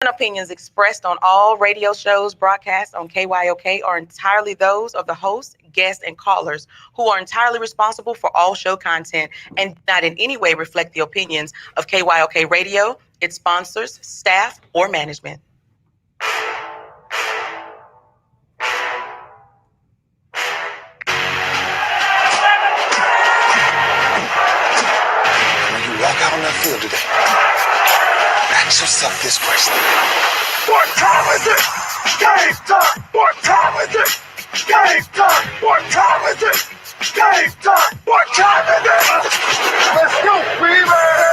Opinions expressed on all radio shows broadcast on KYOK are entirely those of the host, guests, and callers who are entirely responsible for all show content and not in any way reflect the opinions of KYOK Radio, its sponsors, staff, or management. When you walk out on that field today, ask yourself this question. What time is it? Game time! What time is it? Game time! What time is it? Game time! What time is it? Let's go! We ready!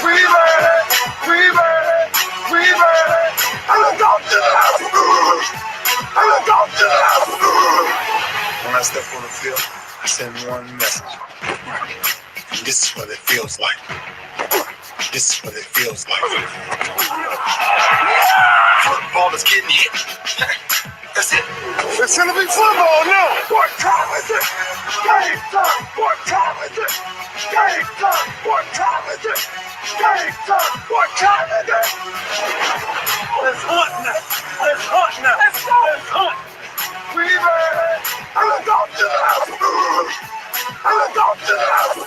We ready! We ready! We ready! And let's go to the house! And let's go to the house! When I step on the field, I send one message. This is what it feels like. This is what it feels like. Football is getting hit. That's it. It's gonna be football now. What time is it? Game time. What time is it? Game time. What time is it? Game time. What time is it? Let's hunt now. Let's hunt now. Let's go. Let's hunt. We ready? And let's go to the house. And let's go to the house.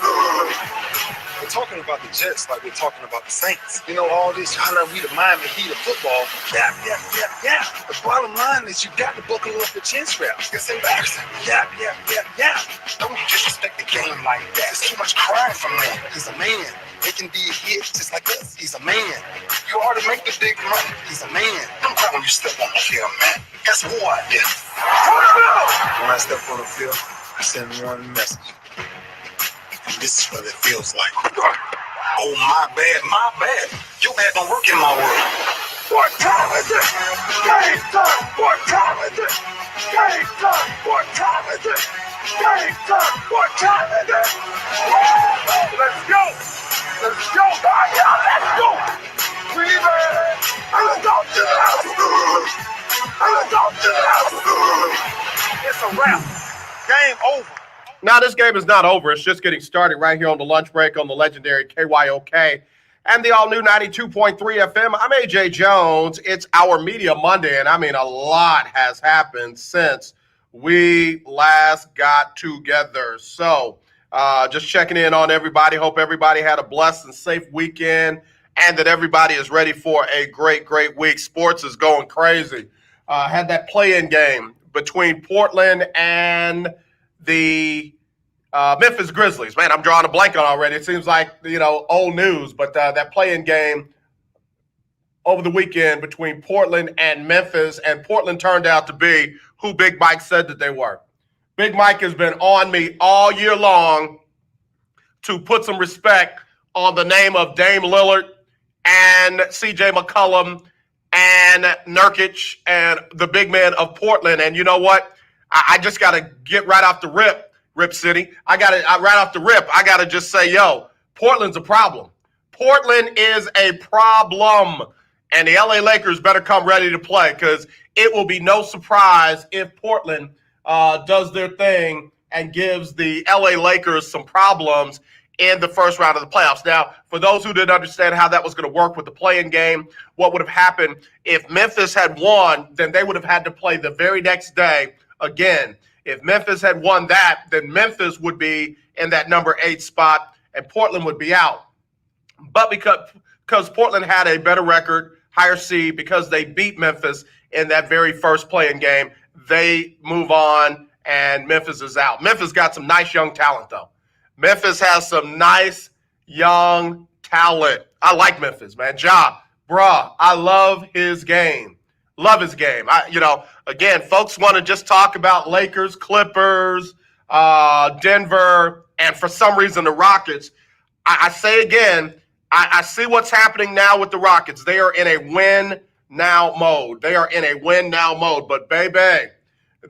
We're talking about the Jets like we're talking about the Saints. You know, all this, how we the Miami Heat of football. Yeah. The bottom line is you got to buckle up the chin straps. It's embarrassing. Yeah. Don't disrespect the game like that. There's too much crying from him. He's a man. He can be a hit just like us. He's a man. You ought to make the big money. He's a man. Don't cry when you step on the field, man. That's war out there. When I step on the field, I send one message. This is what it feels like. Oh, my bad. Your bad don't work in my world. What time is it? Game time. What time is it? Game time. What time is it? Game time. What time is it? Let's go. Let's go. Let's go. We ready? And let's go to the house. And let's go to the house. It's a wrap. Game over. Now, this game is not over. It's just getting started right here on the lunch break on the legendary KYOK and the all-new 92.3 FM. I'm A.J. Jones. It's our Media Monday, and I mean a lot has happened since we last got together. So just checking in on everybody. Hope everybody had a blessed and safe weekend and that everybody is ready for a great, great week. Sports is going crazy. Had that play-in game between Portland and the Memphis Grizzlies. Man, I'm drawing a blank on already. It seems like, old news, but that play-in game over the weekend between Portland and Memphis, and Portland turned out to be who Big Mike said that they were. Big Mike has been on me all year long to put some respect on the name of Dame Lillard and C.J. McCollum and Nurkic and the big man of Portland. And you know what? I just got to get right off the Rip City. I got to just say, Portland's a problem. Portland is a problem. And the LA Lakers better come ready to play, because it will be no surprise if Portland does their thing and gives the LA Lakers some problems in the first round of the playoffs. Now, for those who didn't understand how that was going to work with the play-in game, what would have happened if Memphis had won, then they would have had to play the very next day again. If Memphis had won that, then Memphis would be in that number 8 spot and Portland would be out. But because Portland had a better record, higher seed, because they beat Memphis in that very first play-in game, they move on and Memphis is out. Memphis got some nice young talent, though. Memphis has some nice young talent. I like Memphis, man. I love his game. Love his game. Again, folks want to just talk about Lakers, Clippers, Denver, and for some reason the Rockets. I say again, I see what's happening now with the Rockets. They are in a win-now mode. But, baby,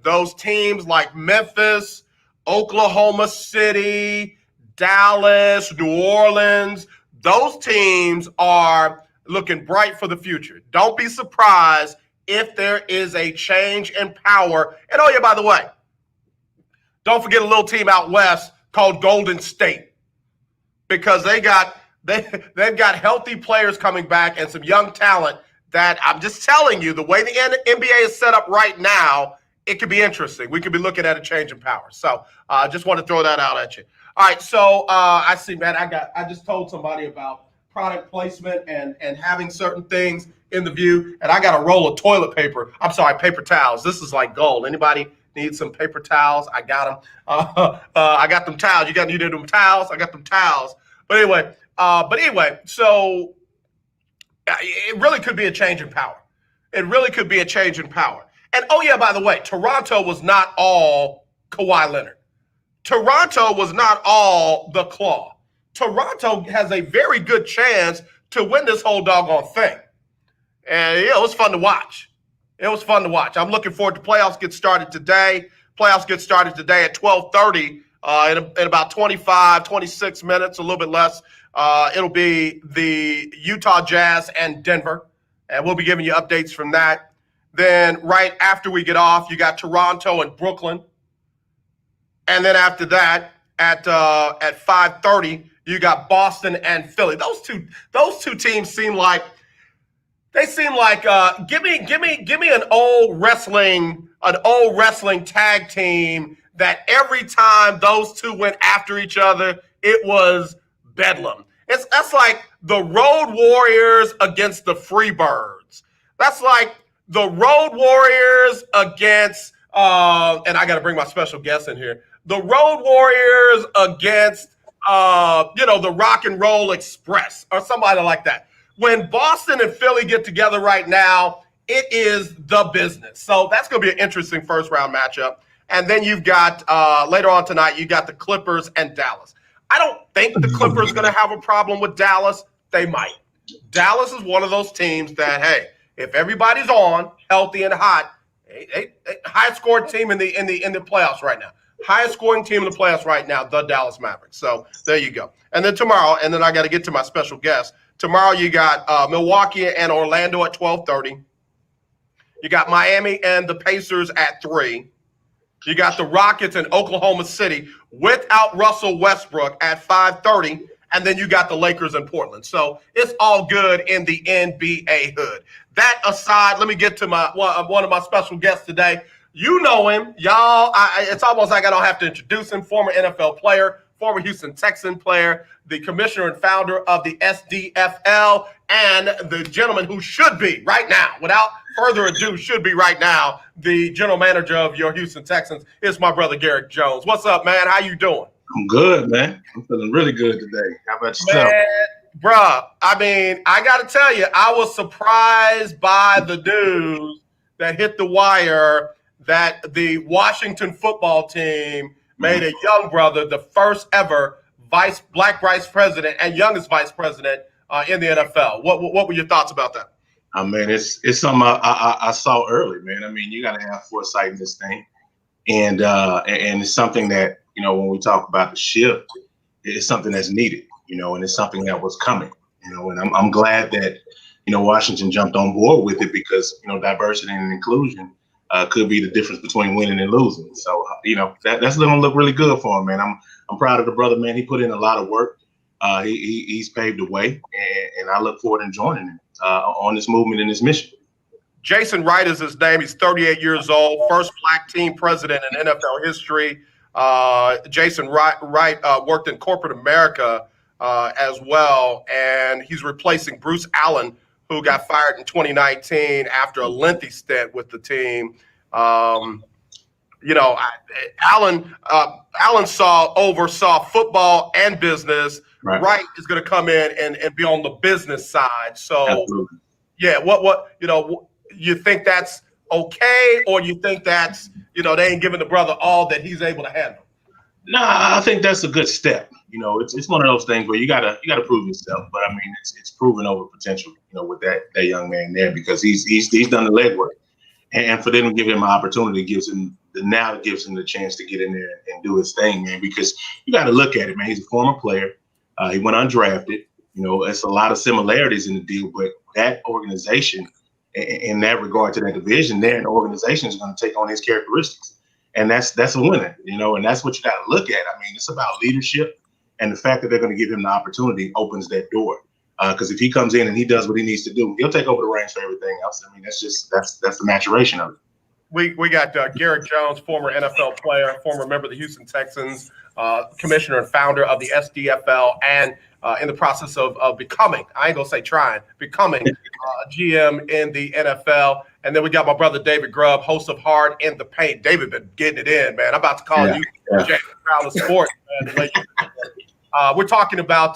those teams like Memphis, Oklahoma City, Dallas, New Orleans, those teams are looking bright for the future. Don't be surprised if there is a change in power. And by the way, don't forget a little team out west called Golden State, because they've got healthy players coming back and some young talent that I'm just telling you, the way the NBA is set up right now, it could be interesting. We could be looking at a change in power. So I just want to throw that out at you. All right, so I see, man. I just told somebody about product placement and having certain things in the view, and I got a roll of toilet paper. I'm sorry, paper towels. This is like gold. Anybody need some paper towels? I got them. I got them towels. You need them towels? I got them towels. But anyway, so it really could be a change in power. It really could be a change in power. And oh yeah, by the way, Toronto was not all Kawhi Leonard. Toronto was not all the Claw. Toronto has a very good chance to win this whole doggone thing. And yeah, it was fun to watch. It was fun to watch. I'm looking forward to playoffs get started today. Playoffs get started today at 12:30 in about 25, 26 minutes, a little bit less. It'll be the Utah Jazz and Denver, and we'll be giving you updates from that. Then right after we get off, you got Toronto and Brooklyn. And then after that, at 5:30, you got Boston and Philly. Those two teams seem like give me an old wrestling tag team that every time those two went after each other, it was bedlam. That's like the Road Warriors against the Freebirds. That's like the Road Warriors against and I got to bring my special guest in here. The Road Warriors against the Rock and Roll Express or somebody like that. When Boston and Philly get together right now, it is the business. So that's going to be an interesting first round matchup. And then you've got later on tonight, you got the Clippers and Dallas. I don't think the Clippers are going to have a problem with Dallas. They might. Dallas is one of those teams that, hey, if everybody's on, healthy and hot, highest scoring team in the playoffs right now. Highest scoring team in the playoffs right now, the Dallas Mavericks. So there you go. And then tomorrow, and then I got to get to my special guest. Tomorrow you got Milwaukee and Orlando at 12:30. You got Miami and the Pacers at 3. You got the Rockets and Oklahoma City without Russell Westbrook at 5:30. And then you got the Lakers in Portland. So it's all good in the NBA hood. That aside, let me get to one of my special guests today. You know him, y'all. It's almost like I don't have to introduce him. Former NFL player, former Houston Texan player, the commissioner and founder of the S.D.F.L, and the gentleman who should be right now, without further ado, should be right now, the general manager of your Houston Texans. It's my brother, Garrick Jones. What's up, man? How you doing? I'm good, man. I'm feeling really good today. How about yourself? Man, bruh, I mean, I got to tell you, I was surprised by the news that hit the wire that the Washington football team made a young brother the first ever black vice president and youngest vice president in the NFL. What were your thoughts about that? I mean, it's something I saw early, man. I mean, you got to have foresight in this thing, and it's something that, when we talk about the shift, it's something that's needed, and it's something that was coming, and I'm glad that, Washington jumped on board with it because, diversity and inclusion could be the difference between winning and losing. So, that's going to look really good for him, man. I'm proud of the brother, man. He put in a lot of work. He's paved the way, and I look forward to joining him on this movement and this mission. Jason Wright is his name. He's 38 years old, first black team president in NFL history. Jason Wright worked in corporate America as well, and he's replacing Bruce Allen, who got fired in 2019 after a lengthy stint with the team. Allen oversaw football and business. Right. Wright is going to come in and be on the business side. So, Absolutely. Yeah, you think that's okay, or you think that's they ain't giving the brother all that he's able to handle? Nah, I think that's a good step. It's one of those things where you gotta prove yourself. But I mean, it's proven over potential, with that young man there, because he's done the legwork, and for them to give him an opportunity gives him the chance to get in there and do his thing, man. Because you got to look at it, man. He's a former player. He went undrafted. It's a lot of similarities in the deal, but that organization, in that regard to that division, there, the organization is going to take on his characteristics. And that's a winner, and that's what you got to look at. I mean, it's about leadership, and the fact that they're going to give him the opportunity opens that door. Because if he comes in and he does what he needs to do, he'll take over the reins for everything else. I mean, that's the maturation of it. We got Garrick Jones, former NFL player, former member of the Houston Texans, commissioner and founder of the S.D.F.L, and in the process of becoming, I ain't gonna say trying, becoming GM in the NFL. And then we got my brother David Grubb, host of Hard in the Paint. David been getting it in, man. I'm about to call you James Brown of sports, man. We're talking about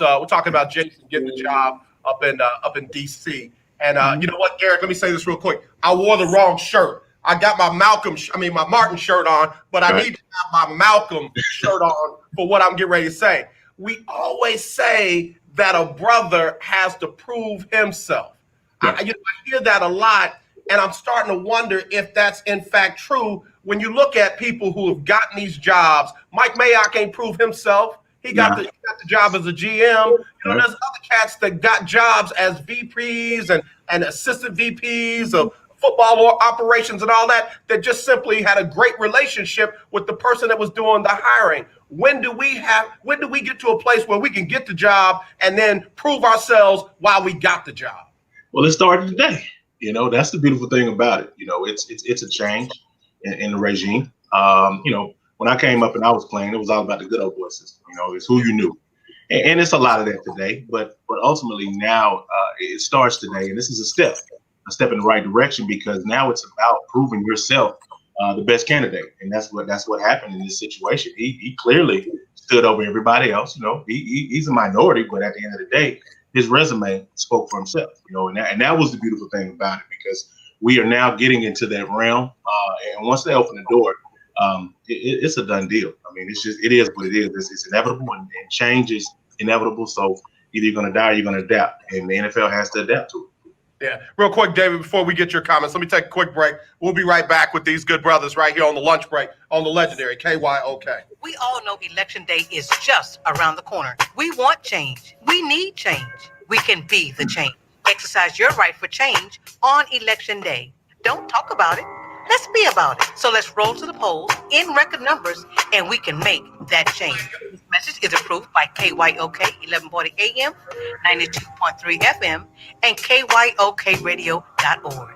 Jason getting the job up in DC. And you know what, Garrick? Let me say this real quick. I wore the wrong shirt. I got my my Martin shirt on, but I need to have my Malcolm shirt on for what I'm getting ready to say. We always say that a brother has to prove himself. Yeah. I hear that a lot, and I'm starting to wonder if that's in fact true. When you look at people who have gotten these jobs, Mike Mayock ain't proved himself. He got the job as a GM. There's other cats that got jobs as VPs and assistant VPs of football operations and all that just simply had a great relationship with the person that was doing the hiring. When do we get to a place where we can get the job and then prove ourselves while we got the job? Well, it started today. That's the beautiful thing about it. It's a change in the regime. When I came up and I was playing, it was all about the good old boy system. It's who you knew. And it's a lot of that today. But ultimately now it starts today. And this is a step in the right direction, because now it's about proving yourself the best candidate. And that's what happened in this situation. He clearly stood over everybody else. He's a minority, but at the end of the day, his resume spoke for himself. And that was the beautiful thing about it, because we are now getting into that realm. And once they open the door, it's a done deal. I mean, it is what it is. It's inevitable, and change is inevitable. So either you're going to die or you're going to adapt, and the NFL has to adapt to it. Yeah. Real quick, David, before we get your comments, let me take a quick break. We'll be right back with these good brothers right here on the lunch break on the legendary KYOK. We all know Election Day is just around the corner. We want change. We need change. We can be the change. Exercise your right for change on Election Day. Don't talk about it. Let's be about it. So let's roll to the polls in record numbers, and we can make that change. This message is approved by KYOK 1140 AM, 92.3 FM, and KYOKradio.org.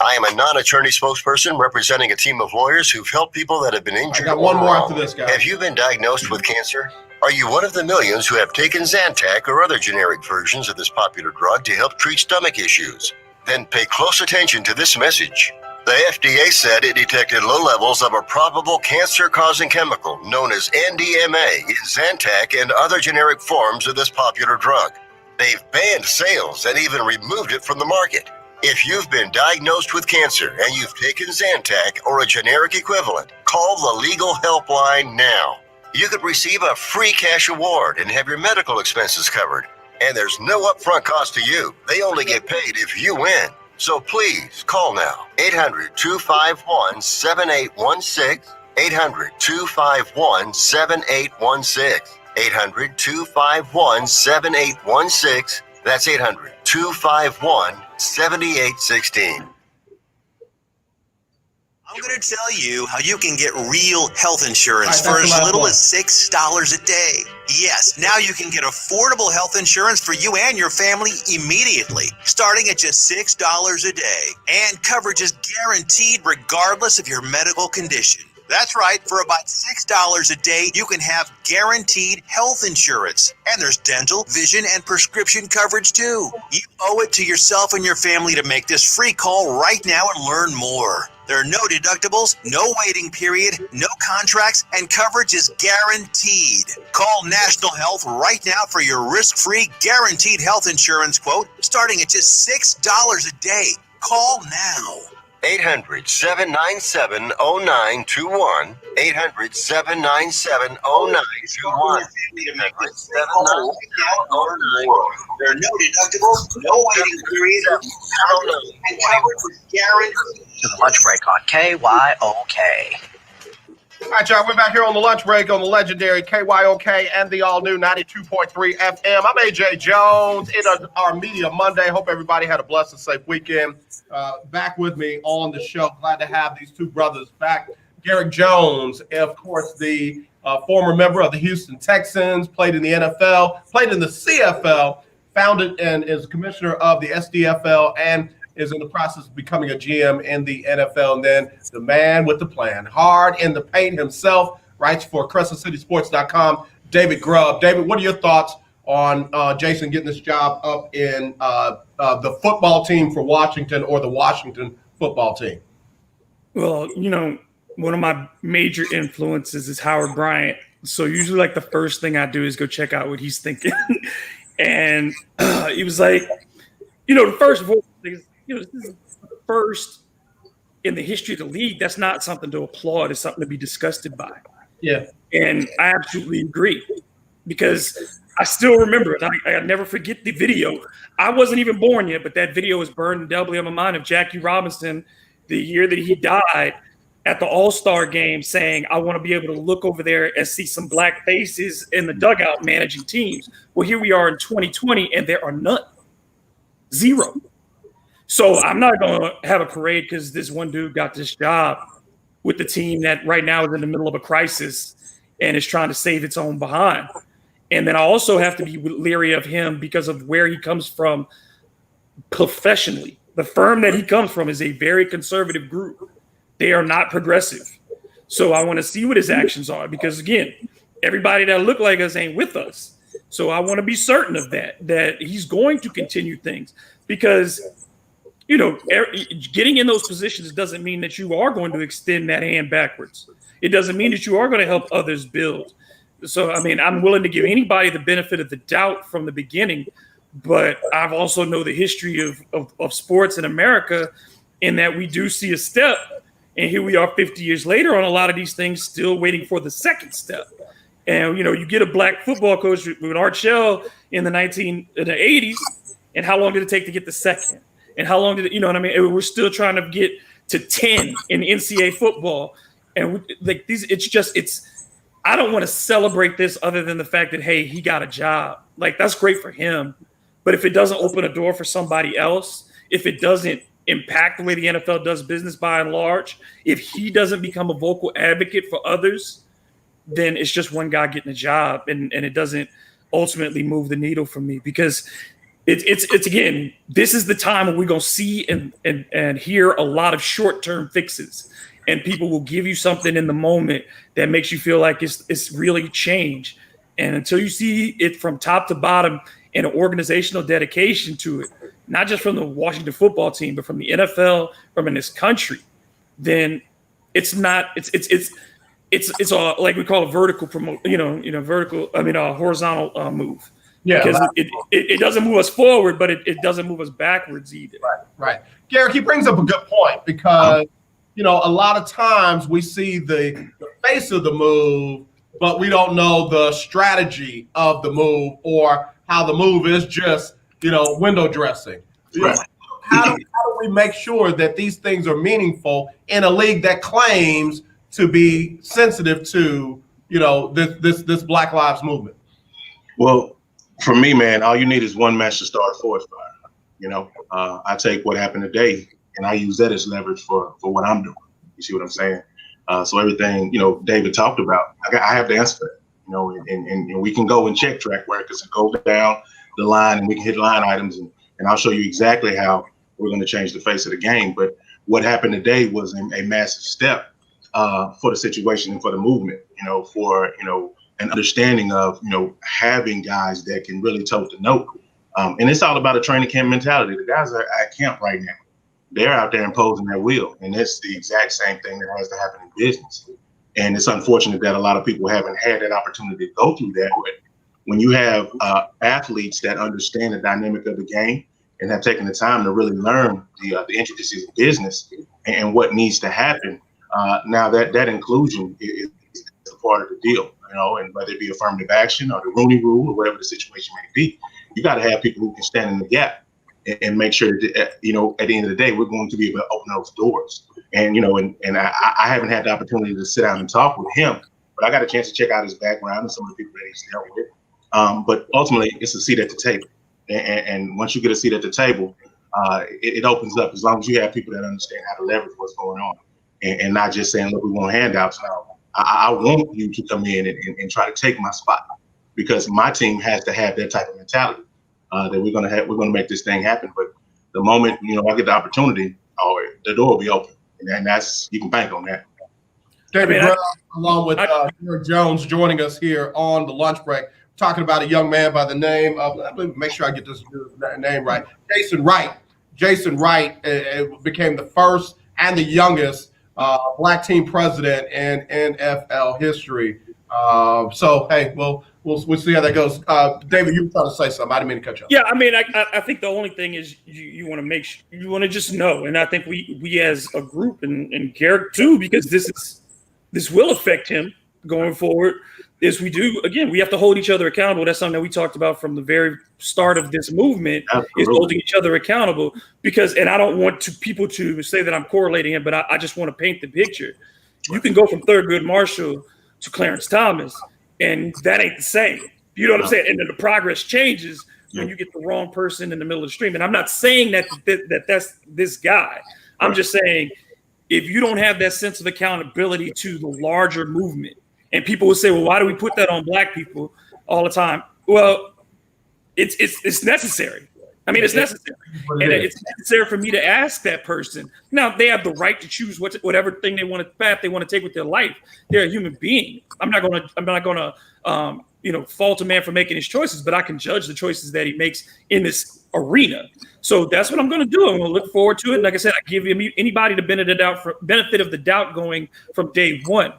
I am a non-attorney spokesperson representing a team of lawyers who've helped people that have been injured. I got one more after this, guy. Have you been diagnosed with cancer? Are you one of the millions who have taken Zantac or other generic versions of this popular drug to help treat stomach issues? Then pay close attention to this message. The FDA said it detected low levels of a probable cancer-causing chemical known as NDMA in Zantac and other generic forms of this popular drug. They've banned sales and even removed it from the market. If you've been diagnosed with cancer and you've taken Zantac or a generic equivalent, call the legal helpline now. You could receive a free cash award and have your medical expenses covered. And there's no upfront cost to you. They only get paid if you win. So please call now. 800-251-7816. 800-251-7816. 800-251-7816. That's 800-251-7816. I'm going to tell you how you can get real health insurance for as little as $6 a day. Yes, now you can get affordable health insurance for you and your family immediately, starting at just $6 a day. And coverage is guaranteed regardless of your medical condition. That's right, for about $6 a day, you can have guaranteed health insurance. And there's dental, vision, and prescription coverage too. You owe it to yourself and your family to make this free call right now and learn more. There are no deductibles, no waiting period, no contracts, and coverage is guaranteed. Call National Health right now for your risk-free guaranteed health insurance quote, starting at just $6 a day. Call now. 800-797-0921. 800-797-0921. There are no deductibles, no waiting period, and coverage is guaranteed. To the lunch break on KYOK. All right, y'all, we're back here on the lunch break on the legendary KYOK and the all-new 92.3 FM. I'm AJ Jones. It is our Media Monday. Hope everybody had a blessed and safe weekend. Back with me on the show. Glad to have these two brothers back. Garrick Jones, of course, the former member of the Houston Texans, played in the NFL, played in the CFL, founded and is commissioner of the S.D.F.L. and is in the process of becoming a GM in the NFL. And then the man with the plan, hard in the paint himself, writes for CrescentCitySports.com, David Grubb. David, what are your thoughts on Jason getting this job up in the football team for Washington, or the Washington football team? Well, one of my major influences is Howard Bryant. So usually like the first thing I do is go check out what he's thinking. And he was like, the first voice is, this is the first in the history of the league. That's not something to applaud. It's something to be disgusted by. Yeah. And I absolutely agree, because I still remember it. I never forget the video. I wasn't even born yet, but that video is burned doubly on my mind of Jackie Robinson, the year that he died, at the All-Star game, saying, I want to be able to look over there and see some black faces in the dugout managing teams. Well, here we are in 2020, and there are none. Zero. So I'm not going to have a parade because this one dude got this job with the team that right now is in the middle of a crisis and is trying to save its own behind. And then I also have to be leery of him because of where he comes from professionally. The firm that he comes from is a very conservative group. They are not progressive. So I want to see what his actions are, because, again, everybody that look like us ain't with us. So I want to be certain of that he's going to continue things, because, getting in those positions doesn't mean that you are going to extend that hand backwards. It doesn't mean that you are going to help others build. So, I'm willing to give anybody the benefit of the doubt from the beginning, but I've also know the history of sports in America, in that we do see a step, and here we are 50 years later on a lot of these things, still waiting for the second step. And, you get a black football coach with Art Shell in the 80s, and how long did it take to get the second? And how long did it, And we're still trying to get to 10 in NCAA football. And I don't want to celebrate this other than the fact that, hey, he got a job. Like, that's great for him. But if it doesn't open a door for somebody else, if it doesn't impact the way the NFL does business by and large, if he doesn't become a vocal advocate for others, then it's just one guy getting a job, and it doesn't ultimately move the needle for me, because it's again, this is the time when we're going to see and hear a lot of short-term fixes, and people will give you something in the moment that makes you feel like it's really change. And until you see it from top to bottom and an organizational dedication to it, not just from the Washington football team, but from the NFL, from in this country, then it's not, it's a, like we call a vertical horizontal move. Yeah, because it doesn't move us forward, but it doesn't move us backwards either. Right. Garrick, he brings up a good point, because a lot of times we see the face of the move, but we don't know the strategy of the move, or how the move is just window dressing. Right. How do we make sure that these things are meaningful in a league that claims to be sensitive to this Black Lives Movement? Well, for me, man, all you need is one match to start a forest fire. I take what happened today and I use that as leverage for what I'm doing. You see what I'm saying? So everything David talked about, I have the answer for that. And we can go and check track records and go down the line, and we can hit line items, and I'll show you exactly how we're going to change the face of the game. But what happened today was a massive step for the situation and for the movement. For an understanding of having guys that can really tote the note. And it's all about a training camp mentality. The guys are at camp right now. They're out there imposing their will, and it's the exact same thing that has to happen in business. And it's unfortunate that a lot of people haven't had that opportunity to go through that. But when you have athletes that understand the dynamic of the game and have taken the time to really learn the intricacies of business and what needs to happen, now that inclusion is a part of the deal, and whether it be affirmative action or the Rooney Rule or whatever the situation may be, you got to have people who can stand in the gap and make sure that, at the end of the day, we're going to be able to open those doors. And, I haven't had the opportunity to sit down and talk with him, but I got a chance to check out his background and some of the people that he's dealt with. But ultimately, it's a seat at the table. And once you get a seat at the table, it opens up, as long as you have people that understand how to leverage what's going on, and not just saying, look, we want handouts. No, I want you to come in and try to take my spot, because my team has to have that type of mentality. that we're gonna make this thing happen. But the moment I get the opportunity, the door will be open, and that's you can bank on that. David Grubb, along with Garrick Jones, joining us here on the lunch break, talking about a young man by the name of, let me make sure I get this name right, Jason Wright. Jason Wright became the first and the youngest Black team president in NFL history. So, hey, we'll see how that goes. David, you were trying to say something. I didn't mean to cut you off. Yeah, I mean, I think the only thing is you want to make sure, you want to just know, and I think we as a group and Garrick too, because this will affect him going forward, is we have to hold each other accountable. That's something that we talked about from the very start of this movement. Absolutely. Is holding each other accountable, because, and I don't want people to say that I'm correlating it, but I just want to paint the picture. You can go from Thurgood Marshall to Clarence Thomas, and that ain't the same. You know what I'm saying? And then the progress changes when you get the wrong person in the middle of the stream. And I'm not saying that's this guy. I'm just saying, if you don't have that sense of accountability to the larger movement, and people will say, well, why do we put that on Black people all the time? Well, it's necessary. I mean, it's necessary. And it's necessary for me to ask that person. Now, they have the right to choose whatever thing path they want to take with their life. They're a human being. I'm not gonna fault a man for making his choices, but I can judge the choices that he makes in this arena. So that's what I'm going to do. I'm going to look forward to it. Like I said, I give anybody the benefit of the doubt going from day one.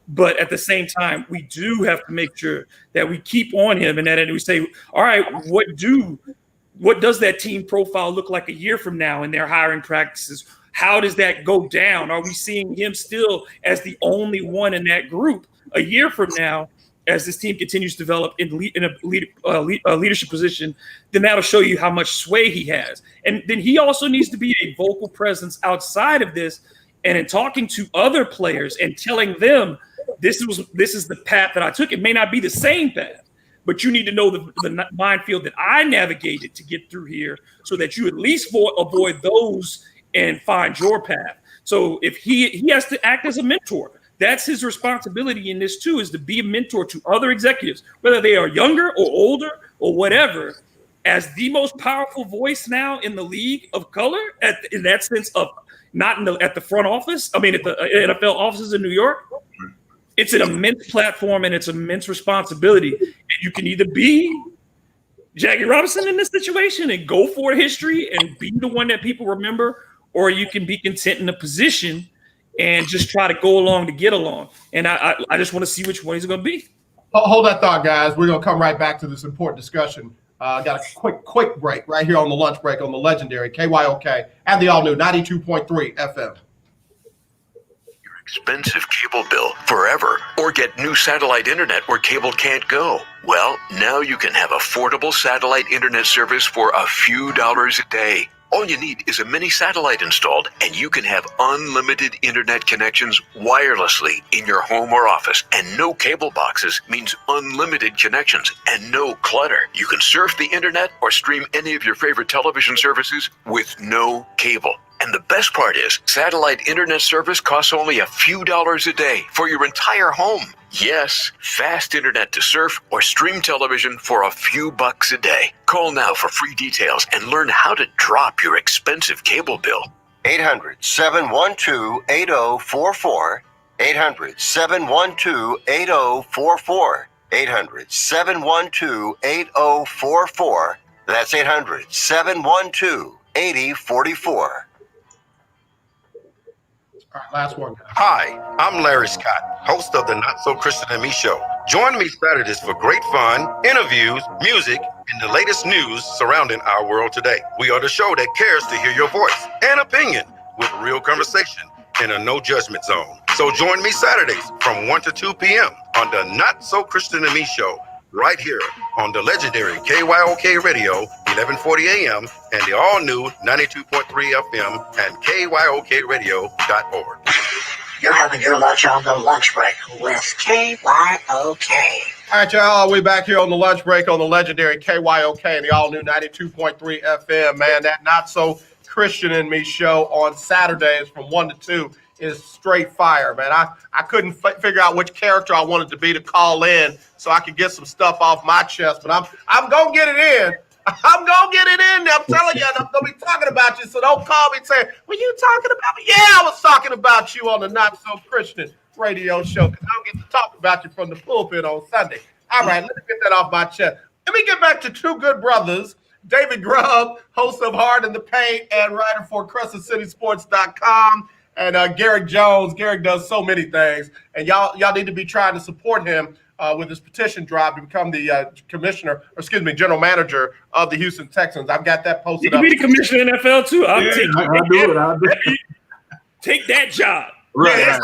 But at the same time, we do have to make sure that we keep on him, and that we say, all right, what does that team profile look like a year from now in their hiring practices? How does that go down? Are we seeing him still as the only one in that group a year from now, as this team continues to develop in a leadership position? Then that'll show you how much sway he has. And then he also needs to be a vocal presence outside of this, and in talking to other players and telling them, this is the path that I took. It may not be the same path, but you need to know the minefield that I navigated to get through here, so that you at least avoid those and find your path. So if he has to act as a mentor, that's his responsibility in this too, is to be a mentor to other executives, whether they are younger or older or whatever. As the most powerful voice now in the league of color, in that sense of not at the front office, I mean at the NFL offices in New York, it's an immense platform and it's immense responsibility. And you can either be Jackie Robinson in this situation and go for history and be the one that people remember, or you can be content in a position and just try to go along to get along. And I just want to see which one he's going to be. Hold that thought, guys. We're going to come right back to this important discussion. Got a quick break right here on the lunch break on the legendary KYOK and the all-new 92.3 FM. Expensive cable bill forever, or get new satellite internet where cable can't go. Well, now you can have affordable satellite internet service for a few dollars a day. All you need is a mini satellite installed, and you can have unlimited internet connections wirelessly in your home or office. And no cable boxes means unlimited connections and no clutter. You can surf the internet or stream any of your favorite television services with no cable. And the best part is, satellite internet service costs only a few dollars a day for your entire home. Yes, fast internet to surf or stream television for a few bucks a day. Call now for free details and learn how to drop your expensive cable bill. 800-712-8044. 800-712-8044. 800-712-8044. That's 800-712-8044. All right, last one. Hi, I'm Larry Scott, host of the Not So Christian and Me show. Join me Saturdays for great fun, interviews, music, and the latest news surrounding our world today. We are the show that cares to hear your voice and opinion with real conversation in a no judgment zone. So join me Saturdays from 1 to 2 p.m. on the Not So Christian and Me show, right here on the legendary KYOK Radio, 1140 AM, and the all-new 92.3 FM and KYOKradio.org. You're having your lunch on the lunch break with KYOK. All right, y'all, we're back here on the lunch break on the legendary KYOK and the all-new 92.3 FM, man. That Not So Christian and Me show on Saturdays from 1 to 2 is straight fire, man. I couldn't figure out which character I wanted to be to call in so I could get some stuff off my chest, but I'm going to get it in. I'm gonna get it in there. I'm telling you, I'm gonna be talking about you. So don't call me and say, "Were you talking about me?" Yeah, I was talking about you on the Not So Christian radio show because I don't get to talk about you from the pulpit on Sunday. All right, let me get that off my chest. Let me get back to two good brothers. David Grubb, host of Hard in the Paint and writer for CrescentCitySports.com, and Garrick Jones. Garrick does so many things, and y'all need to be trying to support him with his petition drive to become the general manager of the Houston Texans. I've got that posted up. You can be the commissioner of the NFL too. I'll do it. Take that job. Right.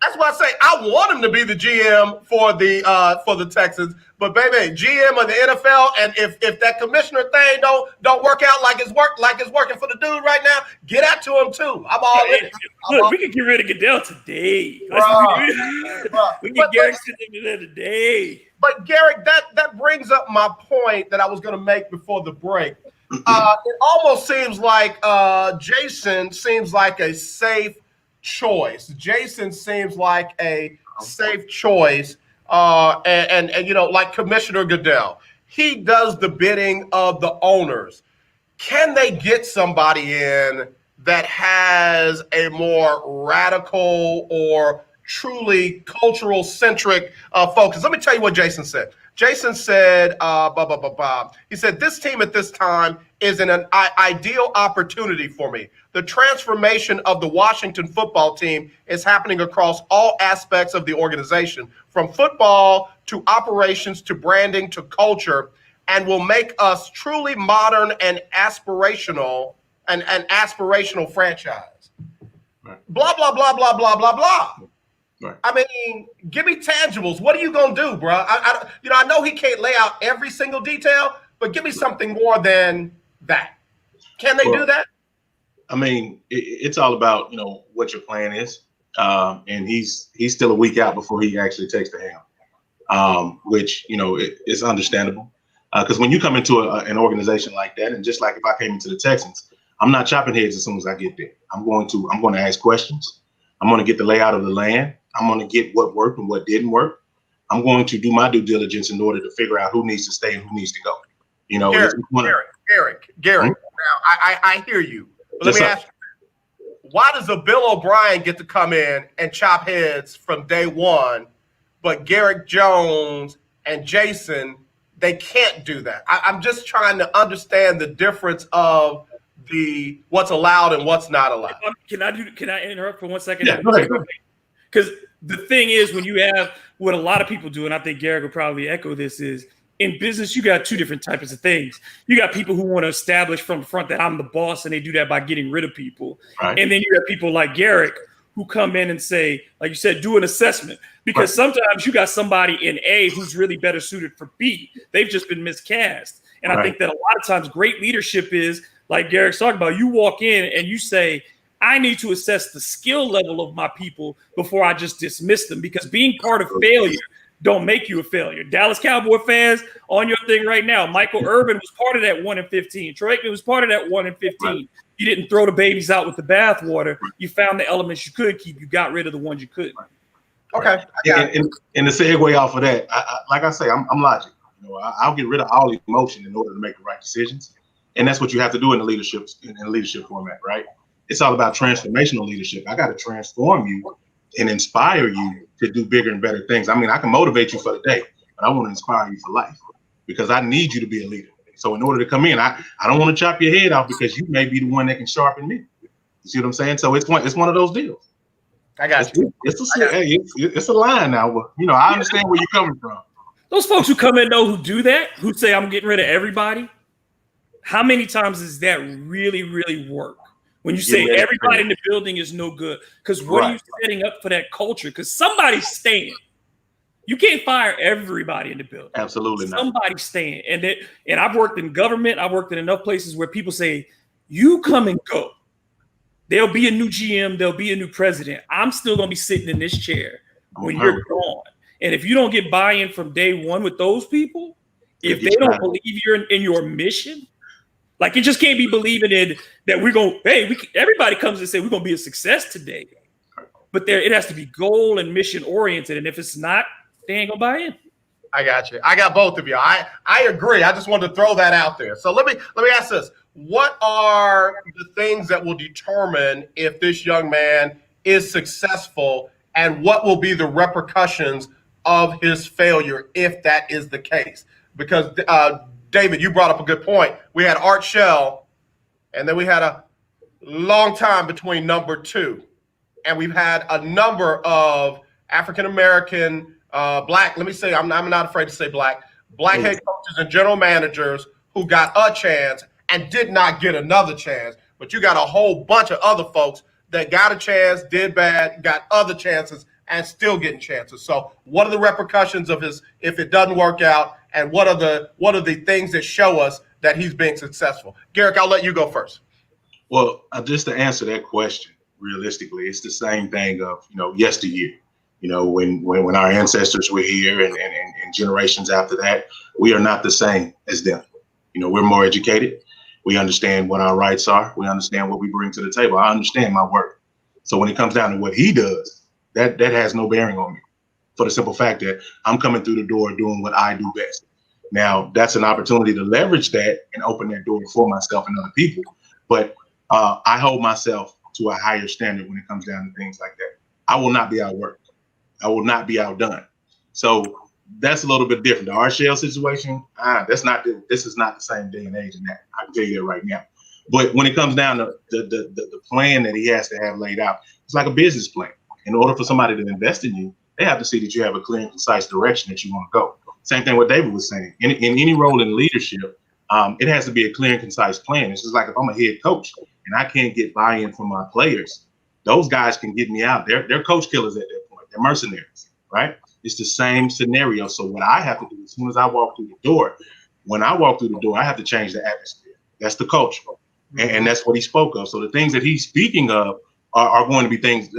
That's why I say I want him to be the GM for the Texans. But baby, GM of the NFL, and if that commissioner thing don't work out like it's working for the dude right now, get out to him too. I'm all in. Look, we can get rid of Goodell today. We can get Garrick in there today. But Garrick, that brings up my point that I was going to make before the break. It almost seems like Jason seems like a safe choice. Jason seems like a safe choice. And like Commissioner Goodell, he does the bidding of the owners. Can they get somebody in that has a more radical or truly cultural centric focus? Let me tell you what Jason said. Jason said, he said, this team at this time is an ideal opportunity for me. The transformation of the Washington football team is happening across all aspects of the organization, from football to operations to branding to culture, and will make us truly modern and aspirational, an aspirational franchise. Right. Blah, blah, blah, blah, blah, blah, blah. Right. I mean, give me tangibles. What are you gonna do, bro? I know he can't lay out every single detail, but give me something more than that. Can they do that? I mean, it's all about what your plan is, and he's still a week out before he actually takes the helm, which it's understandable because when you come into an organization like that, and just like if I came into the Texans, I'm not chopping heads as soon as I get there. I'm going to ask questions. I'm going to get the layout of the land. I'm going to get what worked and what didn't work. I'm going to do my due diligence in order to figure out who needs to stay and who needs to go. Garrick. Now, I hear you. But let me ask you, why does a Bill O'Brien get to come in and chop heads from day one, but Garrick Jones and Jason, they can't do that? I'm just trying to understand the difference of what's allowed and what's not allowed. Can I interrupt for 1 second? Yeah, because the thing is, when you have what a lot of people do, and I think Garrick will probably echo this, is in business, you got two different types of things. You got people who want to establish from the front that I'm the boss, and they do that by getting rid of people. Right. And then you have people like Garrick who come in and say, like you said, do an assessment. Because sometimes you got somebody in A who's really better suited for B. They've just been miscast. And I think that a lot of times great leadership is, like Garrick's talking about, you walk in and you say, I need to assess the skill level of my people before I just dismiss them, because being part of failure don't make you a failure. Dallas Cowboy fans, on your thing right now, Michael Irvin was part of that 1-15. Troy Aikman was part of that 1-15. You didn't throw the babies out with the bathwater. You found the elements you could keep. You got rid of the ones you couldn't. Okay. And to segue off of that, like I say, I'm logic. I'll get rid of all emotion in order to make the right decisions. And that's what you have to do in the leadership format, right? It's all about transformational leadership. I got to transform you and inspire you to do bigger and better things. I mean, I can motivate you for the day, but I want to inspire you for life because I need you to be a leader. So in order to come in, I don't want to chop your head off because you may be the one that can sharpen me. You see what I'm saying? So it's one of those deals. I got you. It's a line now. I understand where you're coming from. Those folks who come in who do that, who say I'm getting rid of everybody, how many times does that really, really work? When you say everybody in the building is no good, because what are you setting up for that culture? Because somebody's staying. You can't fire everybody in the building. Absolutely not. Somebody's staying. And I've worked in government. I've worked in enough places where people say, you come and go. There'll be a new GM. There'll be a new president. I'm still going to be sitting in this chair when you're gone. And if you don't get buy-in from day one with those people, if they don't believe you're in your mission, like it just can't be believing in that we're going, everybody comes and say we're going to be a success today. But it has to be goal and mission oriented. And if it's not, they ain't going to buy in. I got you. I got both of you. I agree. I just wanted to throw that out there. So let me ask this. What are the things that will determine if this young man is successful, and what will be the repercussions of his failure if that is the case? Because David, you brought up a good point. We had Art Shell, and then we had a long time between number two. And we've had a number of African-American, black, let me say, I'm not afraid to say black head coaches and general managers who got a chance and did not get another chance. But you got a whole bunch of other folks that got a chance, did bad, got other chances, and still getting chances. So what are the repercussions of his if it doesn't work out, and what are the things that show us that he's being successful? Garrick, I'll let you go first. Well, just to answer that question, realistically, it's the same thing of, yesteryear. When our ancestors were here and generations after that, we are not the same as them. We're more educated. We understand what our rights are. We understand what we bring to the table. I understand my work. So when it comes down to what he does, that has no bearing on me, for the simple fact that I'm coming through the door doing what I do best. Now, that's an opportunity to leverage that and open that door for myself and other people. But I hold myself to a higher standard when it comes down to things like that. I will not be outworked. I will not be outdone. So that's a little bit different. The Art Shell situation, this is not the same day and age in that. I can tell you that right now. But when it comes down to the plan that he has to have laid out, it's like a business plan. In order for somebody to invest in you, they have to see that you have a clear and concise direction that you want to go. Same thing what David was saying. In any role in leadership, it has to be a clear and concise plan. It's just like if I'm a head coach and I can't get buy-in from my players, those guys can get me out. They're coach killers at that point. They're mercenaries, right? It's the same scenario. So what I have to do as soon as I walk through the door, I have to change the atmosphere. That's the culture. And that's what he spoke of. So the things that he's speaking of are going to be things,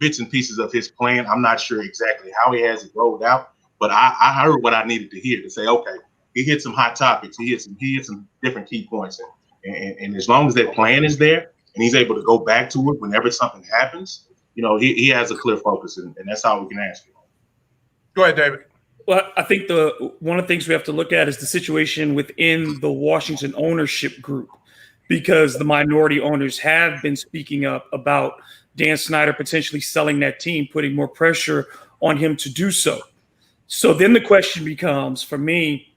bits and pieces of his plan. I'm not sure exactly how he has it rolled out, but I heard what I needed to hear to say, okay, he hit some hot topics. He hit some different key points. And as long as that plan is there and he's able to go back to it whenever something happens, he has a clear focus, and that's all we can ask for. Go ahead, David. Well, I think one of the things we have to look at is the situation within the Washington ownership group, because the minority owners have been speaking up about Dan Snyder potentially selling that team, putting more pressure on him to do so. So then the question becomes, for me,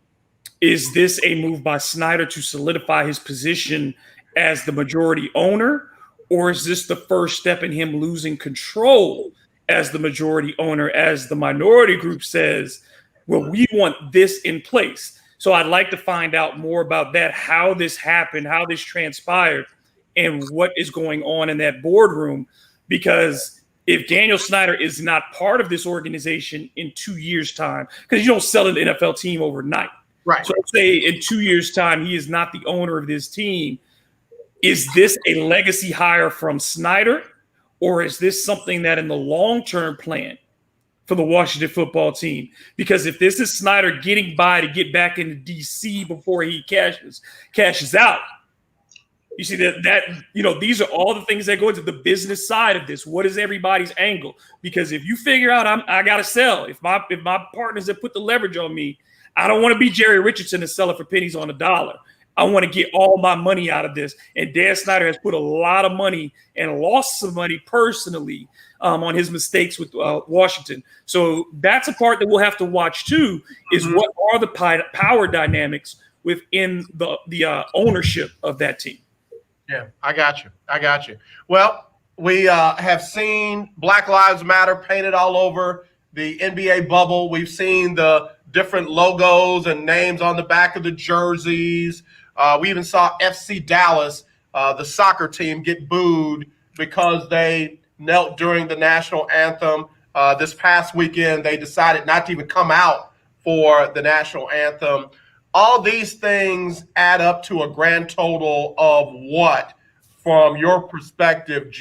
is this a move by Snyder to solidify his position as the majority owner, or is this the first step in him losing control as the majority owner, as the minority group says, well, we want this in place? So I'd like to find out more about that, how this happened, how this transpired, and what is going on in that boardroom. Because if Daniel Snyder is not part of this organization in 2 years' time, because you don't sell an NFL team overnight. Right. So let's say in 2 years' time, he is not the owner of this team. Is this a legacy hire from Snyder, or is this something that in the long-term plan for the Washington football team? Because if this is Snyder getting by to get back into DC before he cashes out, you see that these are all the things that go into the business side of this. What is everybody's angle? Because if you figure out I got to sell, if my partners that put the leverage on me, I don't want to be Jerry Richardson and sell it for pennies on a dollar. I want to get all my money out of this. And Dan Snyder has put a lot of money and lost some money personally on his mistakes with Washington. So that's a part that we'll have to watch too, is what are the power dynamics within the ownership of that team. Yeah, I got you. Well, we have seen Black Lives Matter painted all over the NBA bubble. We've seen the different logos and names on the back of the jerseys. We even saw FC Dallas, the soccer team, get booed because they knelt during the national anthem. This past weekend, they decided not to even come out for the national anthem. All these things add up to a grand total of what, from your perspective,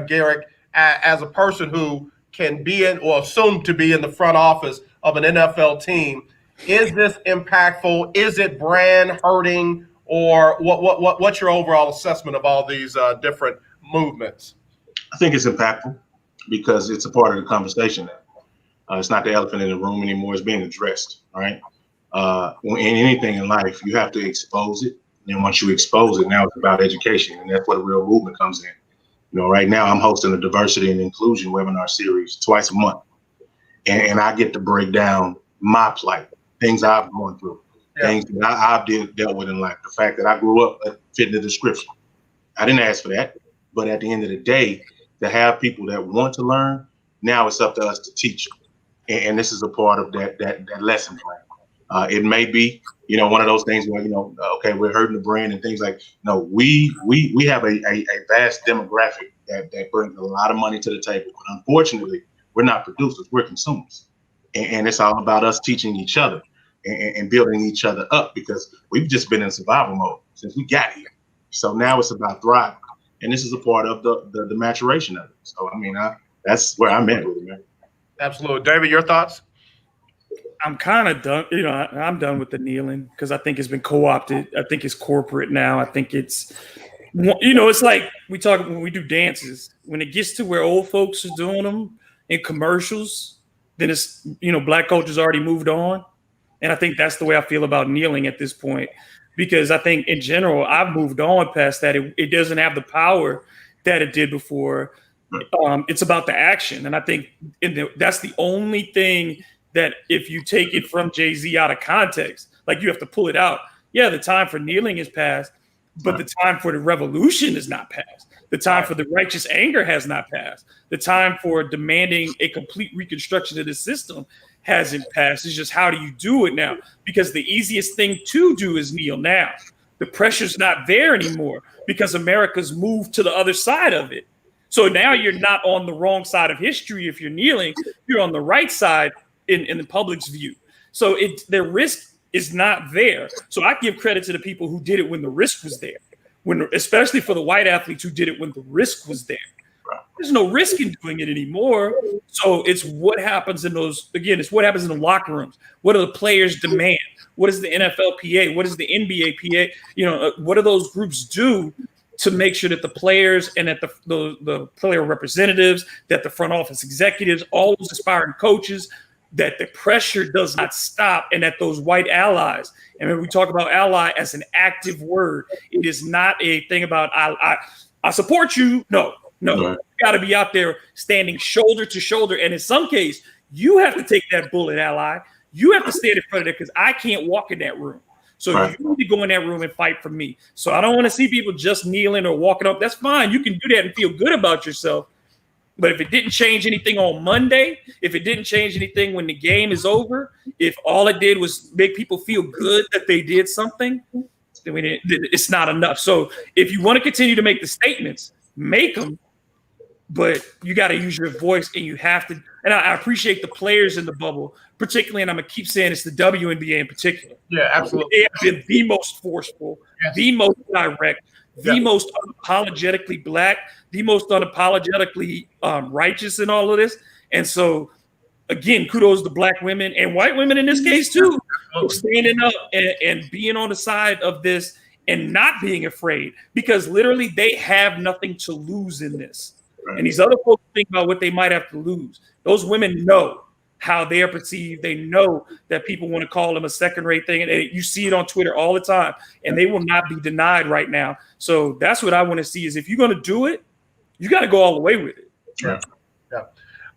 Garrick, as a person who can be in or assumed to be in the front office of an NFL team? Is this impactful? Is it brand hurting? Or what's your overall assessment of all these different movements? I think it's impactful because it's a part of the conversation now. It's not the elephant in the room anymore. It's being addressed. All right. In anything in life, you have to expose it. And once you expose it, now it's about education, and that's where the real movement comes in. You know, right now I'm hosting a diversity and inclusion webinar series twice a month, and I get to break down my plight, things I've gone through, things that I've dealt with in life. The fact that I grew up fitting the description. I didn't ask for that, but at the end of the day, to have people that want to learn, now it's up to us to teach them. And this is a part of that lesson plan. It may be, you know, one of those things where, you know, okay, we're hurting the brand and things like, no, we have a vast demographic that brings a lot of money to the table. But unfortunately, we're not producers, we're consumers. And it's all about us teaching each other and building each other up, because we've just been in survival mode since we got here. So now it's about thriving. And this is a part of the maturation of it. So, I mean, that's where I'm at with it, man. Absolutely. David, your thoughts? I'm kind of done. You know, I'm done with the kneeling because I think it's been co-opted. I think it's corporate now. I think it's, you know, it's like we talk when we do dances. When it gets to where old folks are doing them in commercials, then it's, you know, Black culture's already moved on. And I think that's the way I feel about kneeling at this point, because I think in general, I've moved on past that. It doesn't have the power that it did before. It's about the action. And I think that's the only thing that if you take it from Jay-Z out of context, like you have to pull it out. Yeah, the time for kneeling is past, but the time for the revolution is not past. The time for the righteous anger has not passed. The time for demanding a complete reconstruction of the system hasn't passed. It's just, how do you do it now? Because the easiest thing to do is kneel now. The pressure's not there anymore because America's moved to the other side of it. So now you're not on the wrong side of history if you're kneeling. You're on the right side in the public's view. So the risk is not there. So I give credit to the people who did it when the risk was there, especially for the white athletes who did it when the risk was there. There's no risk in doing it anymore. So it's what happens in those, again, it's what happens in the locker rooms. What do the players demand? What is the NFLPA? What is the NBAPA? You know, what do those groups do to make sure that the players and that the player representatives, that the front office executives, all those aspiring coaches, that the pressure does not stop, and that those white allies, and when we talk about ally as an active word, it is not a thing about I support you. No. You got to be out there standing shoulder to shoulder. And in some case, you have to take that bullet, ally. You have to stand in front of it because I can't walk in that room. So you need to go in that room and fight for me. So I don't want to see people just kneeling or walking up. That's fine. You can do that and feel good about yourself. But if it didn't change anything on Monday, if it didn't change anything when the game is over, if all it did was make people feel good that they did something, then it's not enough. So if you want to continue to make the statements, make them. But you got to use your voice, and you have to. And I appreciate the players in the bubble, particularly, and I'm going to keep saying it's the WNBA in particular. Yeah, absolutely. They have been the most forceful, the most direct, the most unapologetically Black, the most unapologetically righteous in all of this. And so, again, kudos to Black women and white women in this case, too, standing up and being on the side of this and not being afraid, because literally they have nothing to lose in this. And these other folks think about what they might have to lose. Those women know how they are perceived. They know that people want to call them a second-rate thing. And you see it on Twitter all the time. And they will not be denied right now. So that's what I want to see, is if you're going to do it, you got to go all the way with it. Yeah. All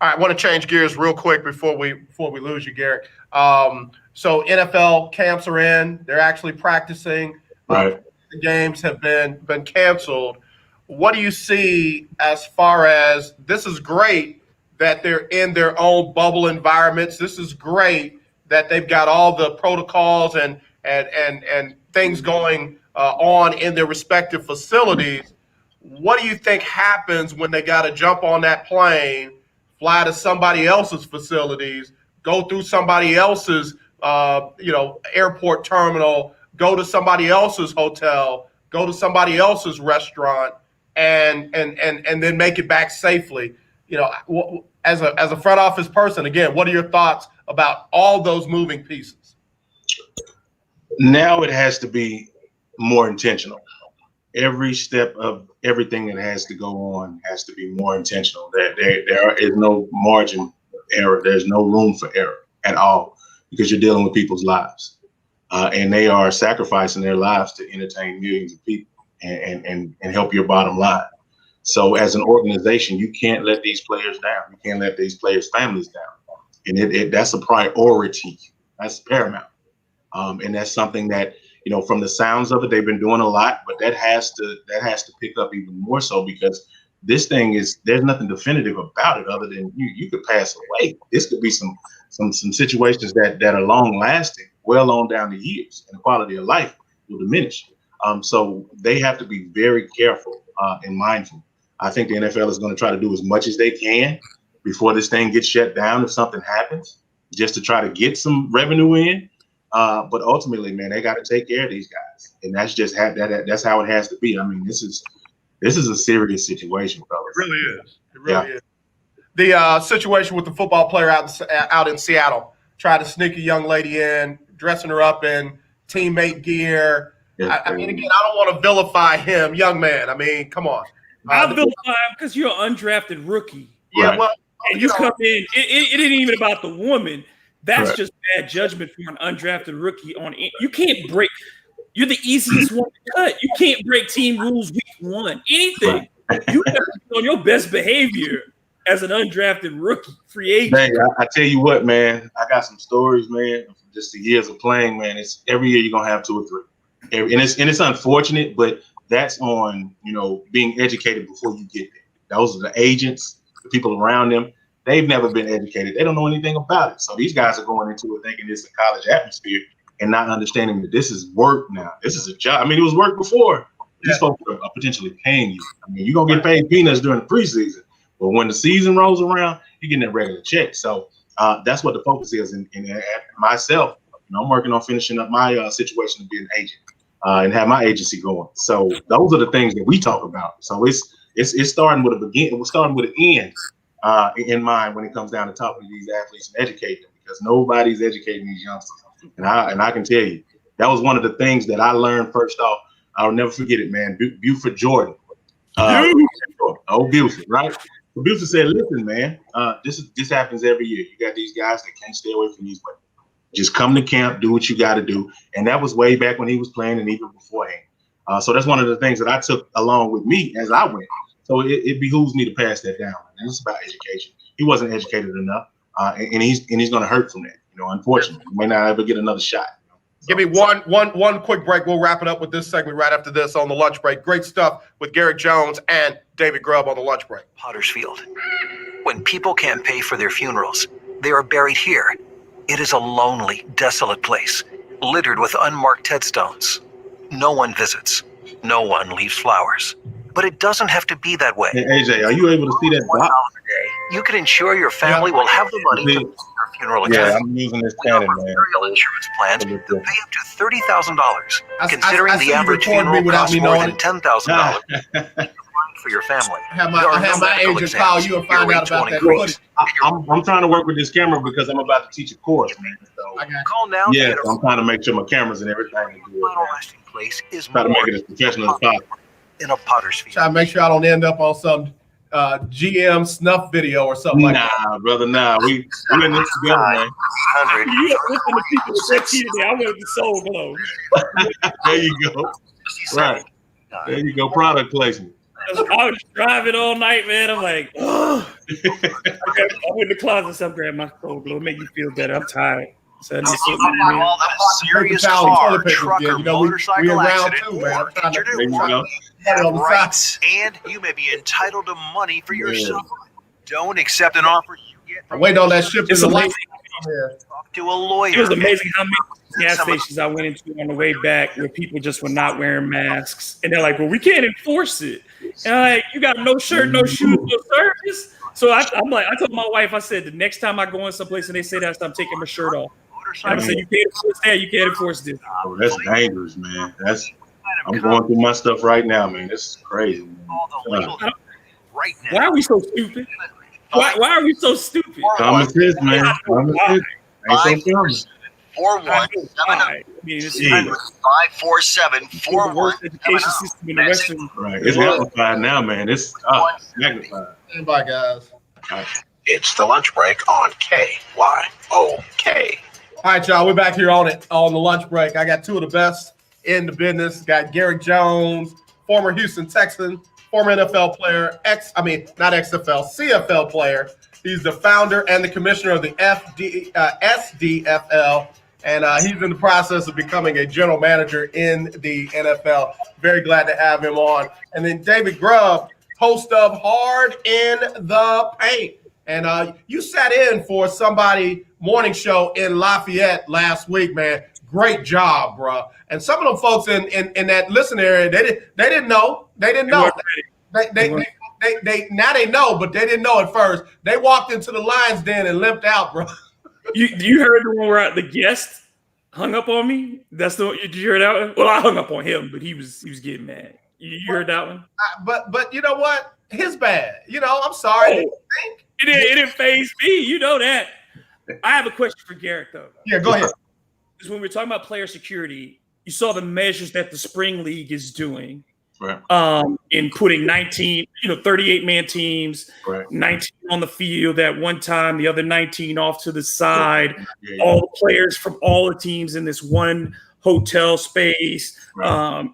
right, I want to change gears real quick before we lose you, Garrick. So NFL camps are in. They're actually practicing. The games have been canceled. What do you see as far as, this is great that they're in their own bubble environments. This is great that they've got all the protocols and things going on in their respective facilities. What do you think happens when they got to jump on that plane, fly to somebody else's facilities, go through somebody else's airport terminal, go to somebody else's hotel, go to somebody else's restaurant, and then make it back safely? You know, as a front office person, again, what are your thoughts about all those moving pieces? Now it has to be more intentional. Every step of everything that has to go on has to be more intentional. That there is no margin error. There's no room for error at all because you're dealing with people's lives. And they are sacrificing their lives to entertain millions of people and help your bottom line. So as an organization, you can't let these players down. You can't let these players' families down. And that's a priority. That's paramount. And that's something that, you know, from the sounds of it, they've been doing a lot, but that has to pick up even more so because this thing there's nothing definitive about it other than you could pass away. This could be some situations that are long lasting, well on down the years, and the quality of life will diminish. So they have to be very careful and mindful. I think the NFL is going to try to do as much as they can before this thing gets shut down if something happens, just to try to get some revenue in. But ultimately, man, they got to take care of these guys, and that's just that's how it has to be. I mean, this is a serious situation, fellas. It really is. It really is. The situation with the football player out in Seattle, tried to sneak a young lady in, dressing her up in teammate gear. Yeah. I mean, again, I don't want to vilify him, young man. I mean, come on. I'll vilify him because you're an undrafted rookie. Yeah, Right. well, And you come in, it ain't even about the woman. That's Right. just bad judgment from an undrafted rookie. You can't break. You're the easiest one to cut. You can't break team rules week one. Anything. You have to be on your best behavior as an undrafted rookie, free agent. Man, I tell you what, man, I got some stories, man, from just the years of playing, man. It's every year you're gonna have 2 or 3. And it's unfortunate, but that's on, you know, being educated before you get there. Those are the agents, the people around them. They've never been educated. They don't know anything about it. So these guys are going into it thinking it's a college atmosphere and not understanding that this is work now. This is a job. I mean, it was work before. These folks are potentially paying you. I mean, you're going to get paid peanuts during the preseason. But when the season rolls around, you're getting that regular check. So that's what the focus is. And myself, you know, I'm working on finishing up my situation to be an agent and have my agency going. So those are the things that we talk about. So it's starting with a beginning. We're starting with an end in mind when it comes down to talking to these athletes and educating them, because nobody's educating these youngsters. And I can tell you, that was one of the things that I learned first off. I'll never forget it, man. Buford Jordan. Buford, right? So Buford said, listen, man, this happens every year. You got these guys that can't stay away from these women. Just come to camp, do what you got to do. And that was way back when he was playing and even beforehand. So that's one of the things that I took along with me as I went. So it behooves me to pass that down. And it's about education. He wasn't educated enough, and he's going to hurt from that. You know, unfortunately, he may not ever get another shot. Give me one quick break. We'll wrap it up with this segment right after this on the lunch break. Great stuff with Garrick Jones and David Grubb on the lunch break. Pottersfield. When people can't pay for their funerals, they are buried here. It is a lonely, desolate place, littered with unmarked headstones. No one visits. No one leaves flowers. But it doesn't have to be that way. Hey, AJ, are you able to see that box? You can ensure your family will have the money to pay your funeral expenses. Yeah, I'm using this Canon, man. Burial insurance plans that pay up to $30,000, considering the average recording me funeral without costs me more knowing than $10,000 for your family. I have my agent call you and find out about that footage. I'm trying to work with this camera because I'm about to teach a course, man. So Call now. yeah, so I'm trying to make sure my cameras and everything are good. Final resting place is Try to make it as professional as possible. in a Pottersfield. Try to make sure I don't end up on some GM snuff video or something like that. Nah, brother, nah. We in this together, man. You listen to people that said today, I wanted the soul glow. There you go. Right. There you go. Product placement. I was driving all night, man. I'm like, oh. I went in the closet and said, grab my soul glow, make you feel better. I'm tired. So I just Serious Paper towel and car, toilet paper truck, again. or You know, we motorcycle around accident, too, man. I'm or trying to- injured There you at go. work. Have on the Rights, and you may be entitled to money for your Yeah. son. Don't accept an offer you get I'm from waiting on that ship to It's the amazing. light. talk to a lawyer. It was amazing how many gas stations I went into on the way back where people just were not wearing masks. And they're like, well, we can't enforce it. And I'm like, you got no shirt, no shoes, no service. So I'm like, I told my wife, I said, the next time I go in someplace and they say that, I'm taking my shirt off. And I said, you can't enforce that, you can't enforce this. Oh, that's dangerous, man. I'm going through my stuff right now, man. This is crazy. Man. Right now. Why are we so stupid? Why are we so stupid? Common sense, man. Common sense. Ain't so common. 547-41. Worst education system in the Western. Right. It's amplified now, man. It's magnified. Bye, guys. It's the lunch break on KYOK. All right, y'all. We're back here on the lunch break. I got two of the best in the business. Got Garrick Jones, former Houston Texan, former NFL player, not XFL, CFL player. He's the founder and the commissioner of the S.D.F.L. And he's in the process of becoming a general manager in the NFL. Very glad to have him on. And then David Grubb, host of Hard in the Paint. And you sat in for somebody morning show in Lafayette last week, man. Great job, bro. And some of them folks in that listen area, they didn't know. They didn't know. They now they know, but they didn't know at first. They walked into the Lions Den and limped out, bro. You heard the one where the guest hung up on me? Did you hear that one? Well, I hung up on him, but he was getting mad. You heard that one? But you know what? His bad. I'm sorry. It didn't faze me. You know that. I have a question for Garrick, though. Yeah, go ahead. Because when we're talking about player security, you saw the measures that the Spring League is doing. Right. In putting 38-man teams, right. 19 on the field at one time, the other 19 off to the side, all the players from all the teams in this one hotel space, right.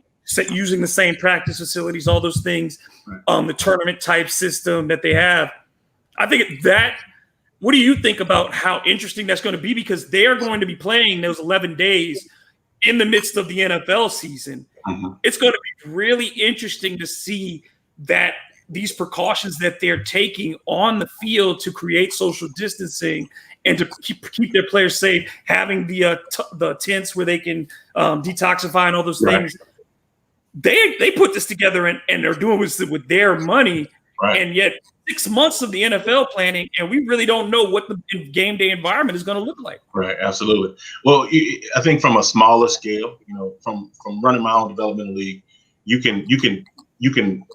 Using the same practice facilities, all those things, right. The tournament type system that they have. I think what do you think about how interesting that's going to be? Because they are going to be playing those 11 days in the midst of the NFL season. Mm-hmm. It's going to be really interesting to see that these precautions that they're taking on the field to create social distancing and to keep their players safe, having the tents where they can detoxify and all those things. They put this together and they're doing this with their money. Right. And yet 6 months of the NFL planning, and we really don't know what the game day environment is going to look like. Right, absolutely. Well, I think from a smaller scale, from running my own developmental league, you can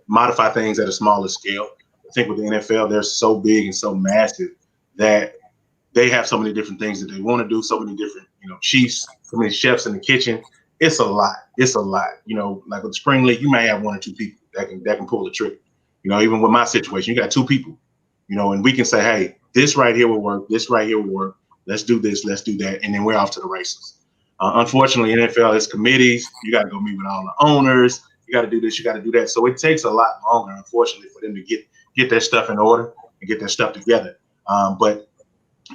modify things at a smaller scale. I think with the NFL, they're so big and so massive that they have so many different things that they want to do, so many different, chiefs, so many chefs in the kitchen. It's a lot. It's a lot. Like with the Spring League, you may have one or two people that can pull the trigger. Even with my situation, you got two people, and we can say, hey, this right here will work. This right here will work. Let's do this. Let's do that. And then we're off to the races. Unfortunately, NFL is committees. You got to go meet with all the owners. You got to do this. You got to do that. So it takes a lot longer, unfortunately, for them to get their stuff in order and get their stuff together. But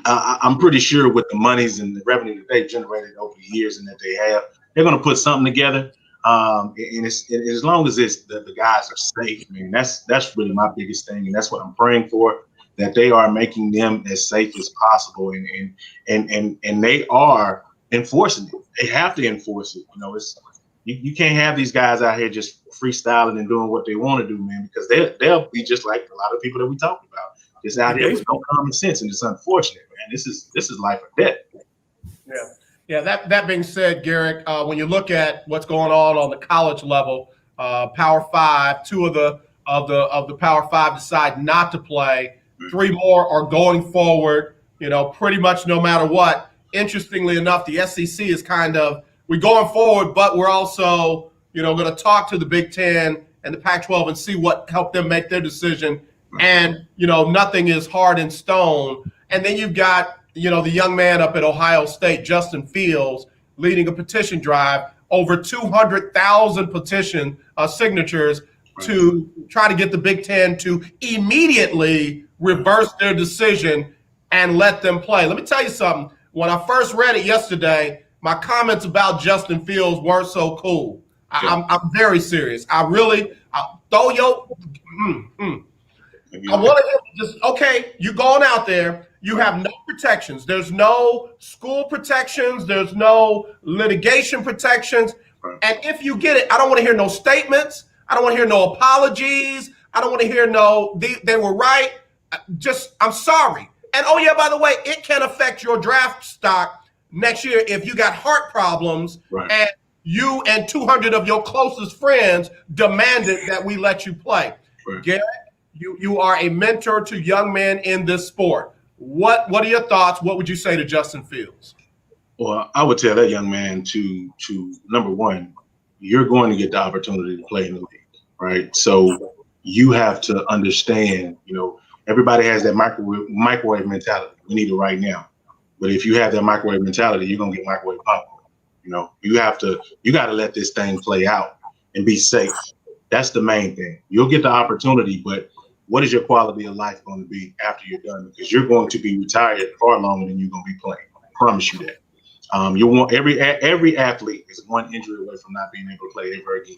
I'm pretty sure with the monies and the revenue that they've generated over the years and that they have, they're going to put something together. And as long as the guys are safe, I mean, that's really my biggest thing, and that's what I'm praying for, that they are making them as safe as possible, and they are enforcing it. They have to enforce it. You can't have these guys out here just freestyling and doing what they want to do, man, because they'll be just like a lot of people that we talked about, just out here with no common sense, and it's unfortunate, man. This is life or death. Yeah. That being said, Garrick, when you look at what's going on the college level, Power Five, two of the Power Five decide not to play. 3 more are going forward. Pretty much no matter what. Interestingly enough, the SEC is we're going forward, but we're also going to talk to the Big Ten and the Pac-12 and see what helped them make their decision. And nothing is hard in stone. And then you've got the young man up at Ohio State, Justin Fields, leading a petition drive, over 200,000 petition signatures to try to get the Big Ten to immediately reverse their decision and let them play. Let me tell you something. When I first read it yesterday, my comments about Justin Fields weren't so cool. I'm very serious. I want to just, okay, you going out there. You have no protections. There's no school protections. There's no litigation protections. And if you get it, I don't want to hear no statements. I don't want to hear no apologies. I don't want to hear they were right. I'm sorry. And oh yeah, by the way, it can affect your draft stock next year if you got heart problems and you and 200 of your closest friends demanded that we let you play. Garrett, you are a mentor to young men in this sport. What are your thoughts? What would you say to Justin Fields? Well, I would tell that young man to number one, you're going to get the opportunity to play in the league, right? So you have to understand, everybody has that microwave mentality. We need it right now. But if you have that microwave mentality, you're gonna get microwave popcorn. You know, you got to let this thing play out and be safe. That's the main thing. You'll get the opportunity, but what is your quality of life going to be after you're done? Because you're going to be retired far longer than you're going to be playing. I promise you that. You want every athlete is one injury away from not being able to play ever again.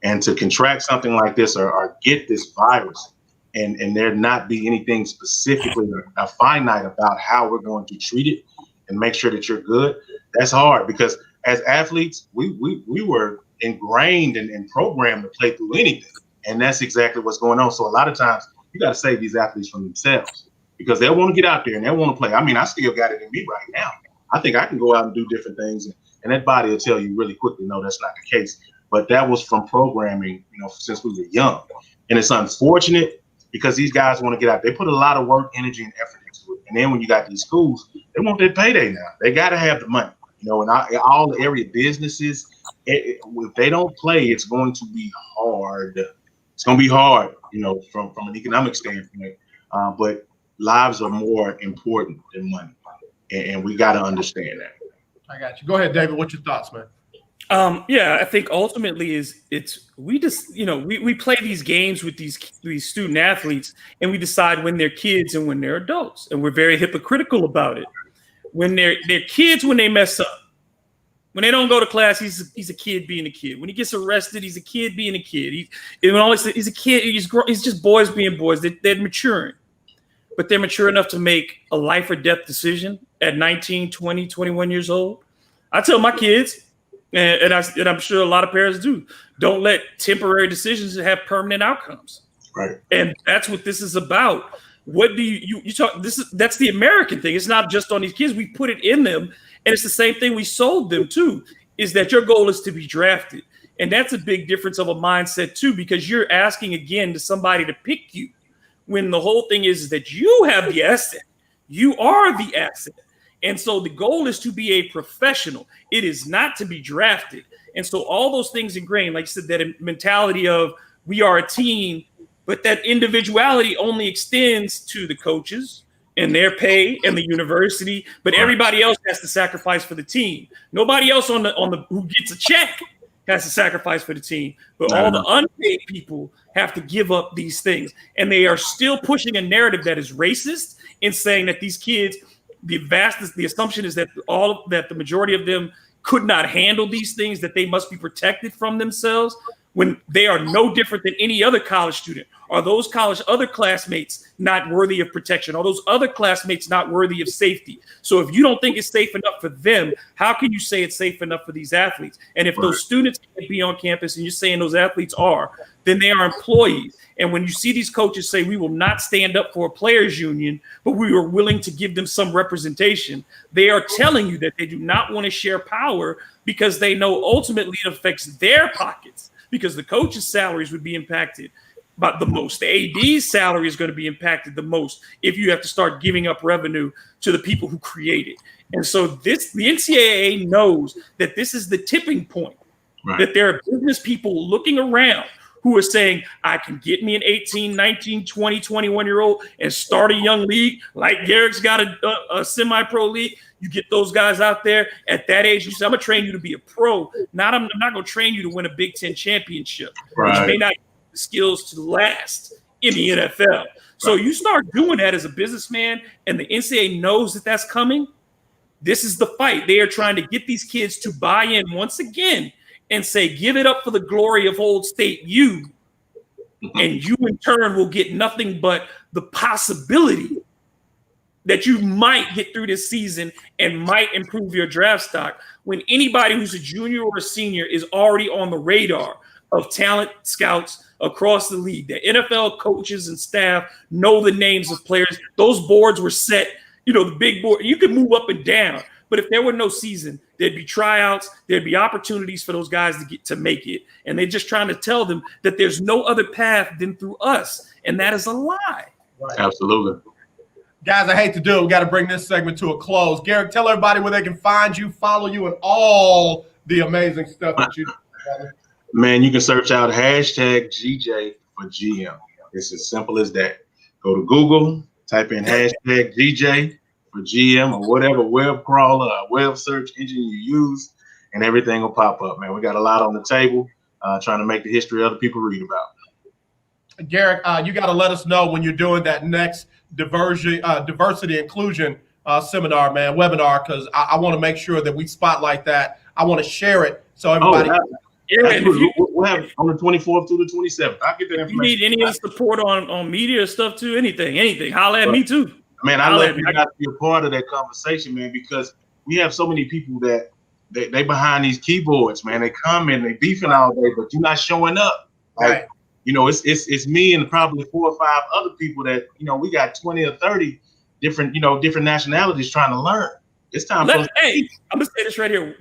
And to contract something like this or get this virus and there not be anything specifically or finite about how we're going to treat it and make sure that you're good, that's hard because as athletes, we were ingrained and programmed to play through anything. And that's exactly what's going on. So a lot of times you got to save these athletes from themselves because they'll want to get out there and they'll want to play. I mean, I still got it in me right now. I think I can go out and do different things and that body will tell you really quickly, no, that's not the case. But that was from programming, you know, since we were young. And it's unfortunate because these guys want to get out. They put a lot of work, energy, and effort into it. And then when you got these schools, they want their payday now. They got to have the money. You know, and all the area businesses, if they don't play, it's going to be hard. It's going to be hard, you know, from an economic standpoint. But lives are more important than money. And we got to understand that. I got you. Go ahead, David. What's your thoughts, man? Yeah, I think ultimately we play these games with these student athletes and we decide when they're kids and when they're adults. And we're very hypocritical about it. When they're kids, when they mess up, when they don't go to class, he's a kid being a kid. When he gets arrested, he's a kid being a kid. He's a kid. He's just boys being boys. They're maturing, but they're mature enough to make a life or death decision at 19, 20, 21 years old. I tell my kids, and I'm sure a lot of parents do, don't let temporary decisions have permanent outcomes. Right. And that's what this is about. What do you talk? That's the American thing. It's not just on these kids. We put it in them, and it's the same thing we sold them too. Is that your goal is to be drafted, and that's a big difference of a mindset too, because you're asking again to somebody to pick you, when the whole thing is that you have the asset. You are the asset, and so the goal is to be a professional. It is not to be drafted, and so all those things ingrained, like you said, that mentality of we are a team. But that individuality only extends to the coaches and their pay and the university. But everybody else has to sacrifice for the team. Nobody else on the who gets a check has to sacrifice for the team. But all the unpaid people have to give up these things. And they are still pushing a narrative that is racist in saying that these kids, the assumption is that the majority of them could not handle these things, that they must be protected from themselves, when they are no different than any other college student. Are those other classmates not worthy of protection? Are those other classmates not worthy of safety? So if you don't think it's safe enough for them, how can you say it's safe enough for these athletes? And if those students can't be on campus and you're saying those athletes are, then they are employees. And when you see these coaches say, we will not stand up for a players union, but we are willing to give them some representation, they are telling you that they do not want to share power because they know ultimately it affects their pockets, because the coaches' salaries would be impacted by the most. The AD's salary is going to be impacted the most if you have to start giving up revenue to the people who create it. And so the NCAA knows that this is the tipping point, that there are business people looking around who are saying, I can get me an 18, 19, 20, 21-year-old and start a young league like Garrick's got a semi-pro league. You get those guys out there at that age. You say, I'm going to train you to be a pro. I'm not going to train you to win a Big Ten championship. Which may not have the skills to last in the NFL. So you start doing that as a businessman, and the NCAA knows that that's coming. This is the fight. They are trying to get these kids to buy in once again and say, give it up for the glory of Old State U. And you in turn will get nothing but the possibility that you might get through this season and might improve your draft stock, when anybody who's a junior or a senior is already on the radar of talent scouts across the league. The NFL coaches and staff know the names of players. Those boards were set, the big board. You could move up and down, but if there were no season, there'd be tryouts, there'd be opportunities for those guys to make it. And they're just trying to tell them that there's no other path than through us. And that is a lie. Right. Absolutely. Guys, I hate to do it. We got to bring this segment to a close. Garrick, tell everybody where they can find you, follow you, and all the amazing stuff that you do. Man, you can search out #GJ for GM. It's as simple as that. Go to Google, type in hashtag GJ for GM or whatever web crawler or web search engine you use, and everything will pop up, man. We got a lot on the table, trying to make the history other people read about. Garrick, you got to let us know when you're doing that next diversity inclusion seminar, man, webinar, because I want to make sure that we spotlight that. I want to share it so everybody. We'll have on the 24th through the 27th. I'll get that information. If you need any of the support on media stuff too, anything, holla at me too. Man, I love you guys to be a part of that conversation, man, because we have so many people that they behind these keyboards, man. They come in, they beefing all day, but you're not showing up. Like, Right. You know, it's me and probably 4 or 5 other people that, you know, we got 20 or 30 different nationalities trying to learn. It's time for us. Hey, I'm gonna say this right here.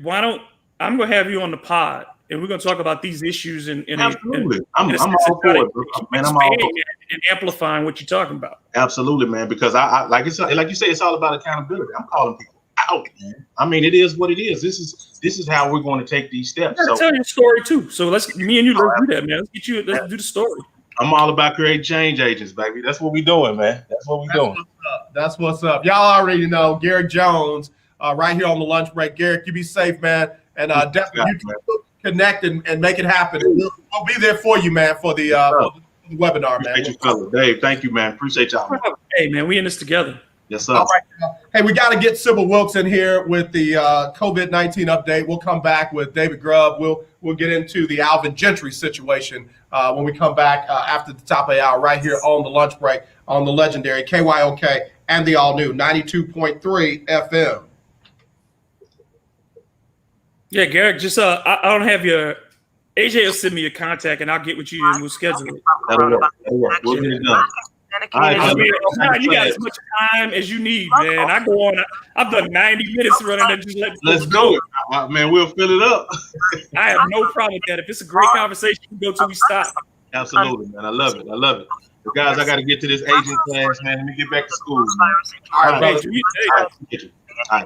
I'm gonna have you on the pod, and we're gonna talk about these issues Absolutely. I'm all for it, bro. Man. I'm all for it. And amplifying what you're talking about. Absolutely, man. Because I like you say, it's all about accountability. I'm calling people out, man. I mean, it is what it is. This is how we're going to take these steps. So tell your story too. So let's do that, man. Let's do the story. I'm all about creating change agents, baby. That's what we doing, man. That's what we doing. That's what's up. Y'all already know Garrick Jones right here on the lunch break. Garrick, you be safe, man. And definitely you connect and make it happen. We'll be there for you, man, for the webinar, man. Appreciate you, Dave. Thank you, man. Appreciate y'all. Man. Hey, man, we in this together. Yes, sir. All right. Hey, we got to get Sybil Wilkes in here with the COVID-19 update. We'll come back with David Grubb. We'll get into the Alvin Gentry situation when we come back after the top of the hour right here on the lunch break on the legendary KYOK and the all-new 92.3 FM. Yeah, Garrick, just I don't have your AJ will send me your contact and I'll get with you and we'll schedule it. We'll get it done. I mean, you got as much time as you need, man. I go on. I've done 90 minutes running and just let's go it, man. We'll fill it up. I have no problem with that. If it's a great conversation, we go till we stop. Absolutely, man. I love it. But guys, I got to get to this agent class, man. Let me get back to school. All right, brother. All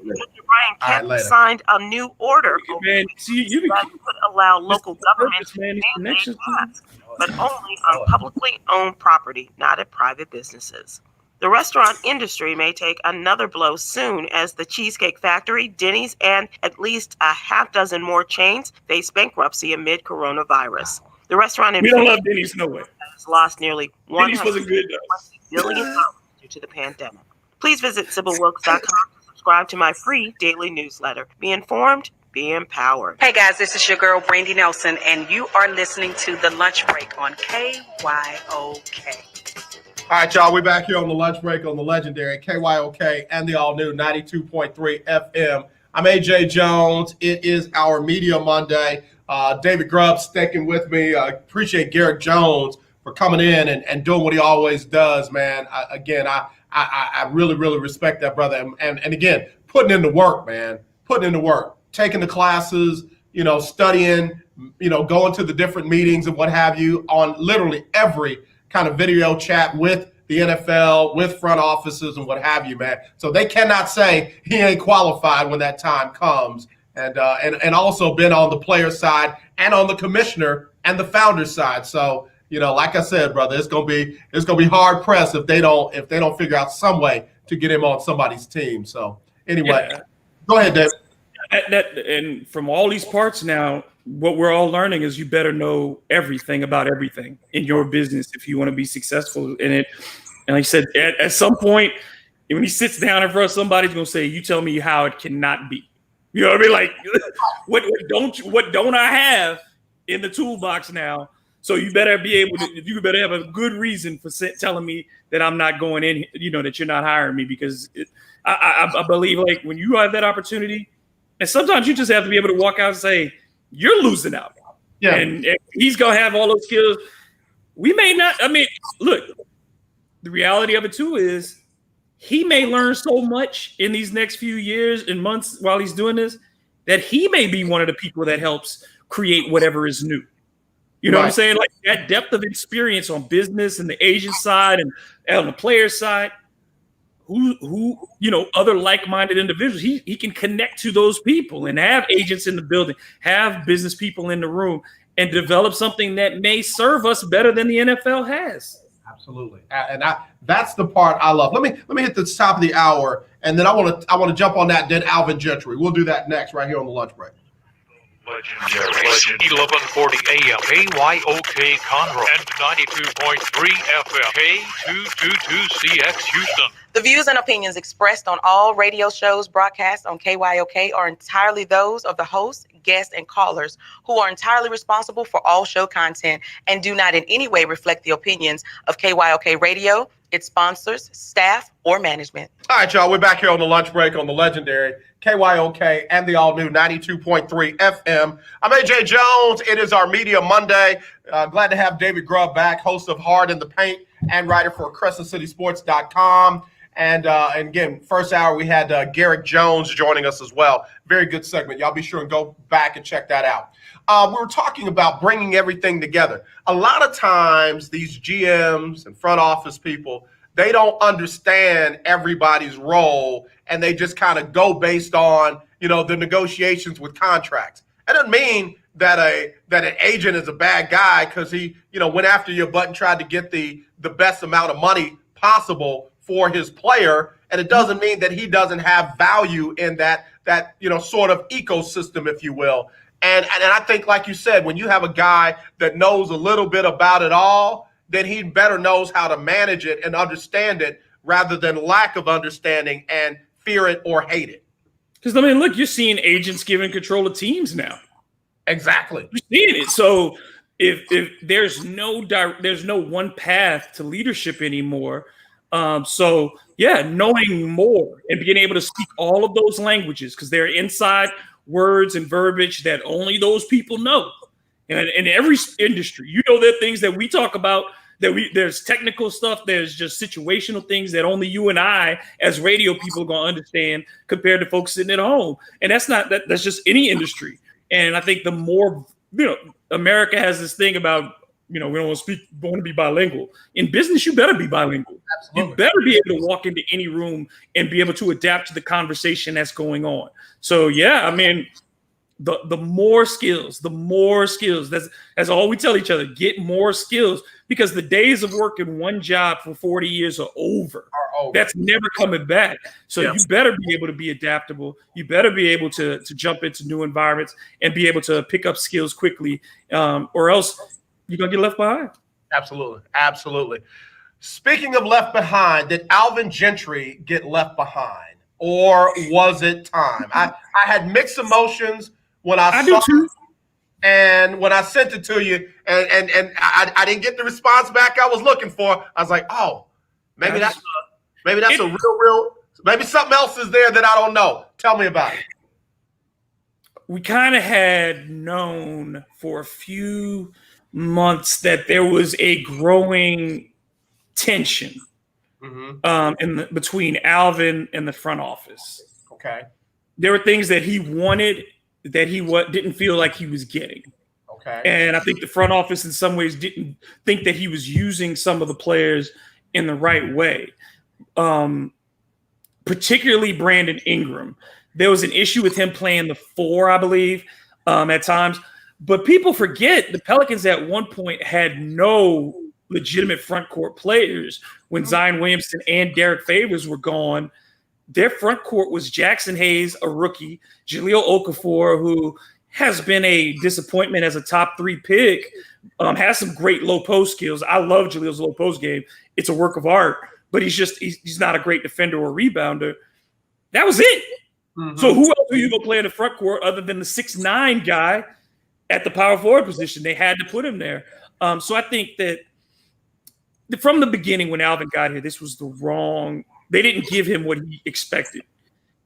right, later. Signed a new order man, that would allow local governments to mandate masks, but only on publicly owned property, not at private businesses. The restaurant industry may take another blow soon as the Cheesecake Factory, Denny's, and at least a half dozen more chains face bankruptcy amid coronavirus. The restaurant industry we don't love Denny's, no way. Has lost nearly $120 billion due to the pandemic. Please visit SybilWilkes.com to subscribe to my free daily newsletter. Be informed, be empowered. Hey guys, this is your girl Brandy Nelson, and you are listening to The Lunch Break on KYOK. All right, y'all, we're back here on the lunch break on the legendary KYOK and the all-new 92.3 FM. I'm AJ Jones. It is our Media Monday. David Grubb sticking with me. I appreciate Garrick Jones for coming in and doing what he always does, man. I really, really respect that, brother. And again, putting in the work, man. Putting in the work. Taking the classes, studying, going to the different meetings and what have you on literally every kind of video chat with the NFL, with front offices and what have you, man. So they cannot say he ain't qualified when that time comes. And also been on the player side and on the commissioner and the founder side. So, like I said, brother, it's gonna be hard pressed if they don't figure out some way to get him on somebody's team. So anyway, Go ahead, Dave. And from all these parts now, what we're all learning is you better know everything about everything in your business if you want to be successful in it. And like I said, at some point, when he sits down in front of somebody, he's gonna say, "You tell me how it cannot be." You know what I mean? Like, what don't I have in the toolbox now? So you better be able to. You better have a good reason for telling me that I'm not going in. That you're not hiring me, because I believe, like, when you have that opportunity, and sometimes you just have to be able to walk out and say, "You're losing out." Yeah. And he's gonna have all those skills. We may not. I mean, look. The reality of it too is, he may learn so much in these next few years and months while he's doing this that he may be one of the people that helps create whatever is new. You know what I'm saying? Like, that depth of experience on business and the agent side and on the player side, who other like-minded individuals, he can connect to those people and have agents in the building, have business people in the room, and develop something that may serve us better than the NFL has. Absolutely. And that's the part I love. Let me hit the top of the hour, and then I want to jump on that then Alvin Gentry. We'll do that next right here on the lunch break. Legendary 1140 AM KYOK Conroe and 92.3 FM K222CX Houston. The views and opinions expressed on all radio shows broadcast on KYOK are entirely those of the host, guests, and callers, who are entirely responsible for all show content and do not in any way reflect the opinions of KYOK Radio, its sponsors, staff, or management. All right, y'all. We're back here on the lunch break on the legendary KYOK and the all-new 92.3 FM. I'm AJ Jones. It is our Media Monday. Glad to have David Grubb back, host of Hard in the Paint and writer for CrescentCitySports.com. And again, first hour, we had Garrick Jones joining us as well. Very good segment. Y'all be sure and go back and check that out. We were talking about bringing everything together. A lot of times, these GMs and front office people, they don't understand everybody's role, and they just kind of go based on, the negotiations with contracts. That doesn't mean that an agent is a bad guy because he, went after your butt and tried to get the best amount of money possible for his player. And it doesn't mean that he doesn't have value in that sort of ecosystem, if you will. And I think, like you said, when you have a guy that knows a little bit about it all, then he better knows how to manage it and understand it rather than lack of understanding and fear it or hate it. Because, look, you're seeing agents giving control of teams now. Exactly. You're seeing it. So if there's no one path to leadership anymore. Knowing more and being able to speak all of those languages, because they're inside words and verbiage that only those people know. And in every industry, there are things that we talk about there's technical stuff, there's just situational things that only you and I as radio people are going to understand compared to folks sitting at home. And that's just any industry. And I think the more, America has this thing about, we don't want to be bilingual. In business, you better be bilingual. Absolutely. You better be able to walk into any room and be able to adapt to the conversation that's going on. So, the more skills, that's all we tell each other, get more skills, because the days of working one job for 40 years are over. That's never coming back. So you better be able to be adaptable. You better be able to jump into new environments and be able to pick up skills quickly, or else you're going to get left behind. Absolutely. Speaking of left behind, did Alvin Gentry get left behind, or was it time? I had mixed emotions when I saw it, and when I sent it to you, and I didn't get the response back I was looking for. I was like, maybe that's a real, maybe something else is there that I don't know. Tell me about it. We kind of had known for a few months that there was a growing tension between Alvin and the front office. Okay. There were things that he wanted that he didn't feel like he was getting. Okay. And I think the front office in some ways didn't think that he was using some of the players in the right way. Particularly Brandon Ingram. There was an issue with him playing the 4, I believe, at times. But people forget the Pelicans at one point had no legitimate front court players when Zion Williamson and Derek Favors were gone. Their front court was Jackson Hayes, a rookie, Jahlil Okafor, who has been a disappointment as a top 3 pick, has some great low post skills. I love Jahlil's low post game. It's a work of art, but he's not a great defender or rebounder. That was it. Mm-hmm. So who else are you going to play in the front court other than the 6'9" guy at the power forward position? They had to put him there. So I think that from the beginning when Alvin got here, this was the wrong – they didn't give him what he expected.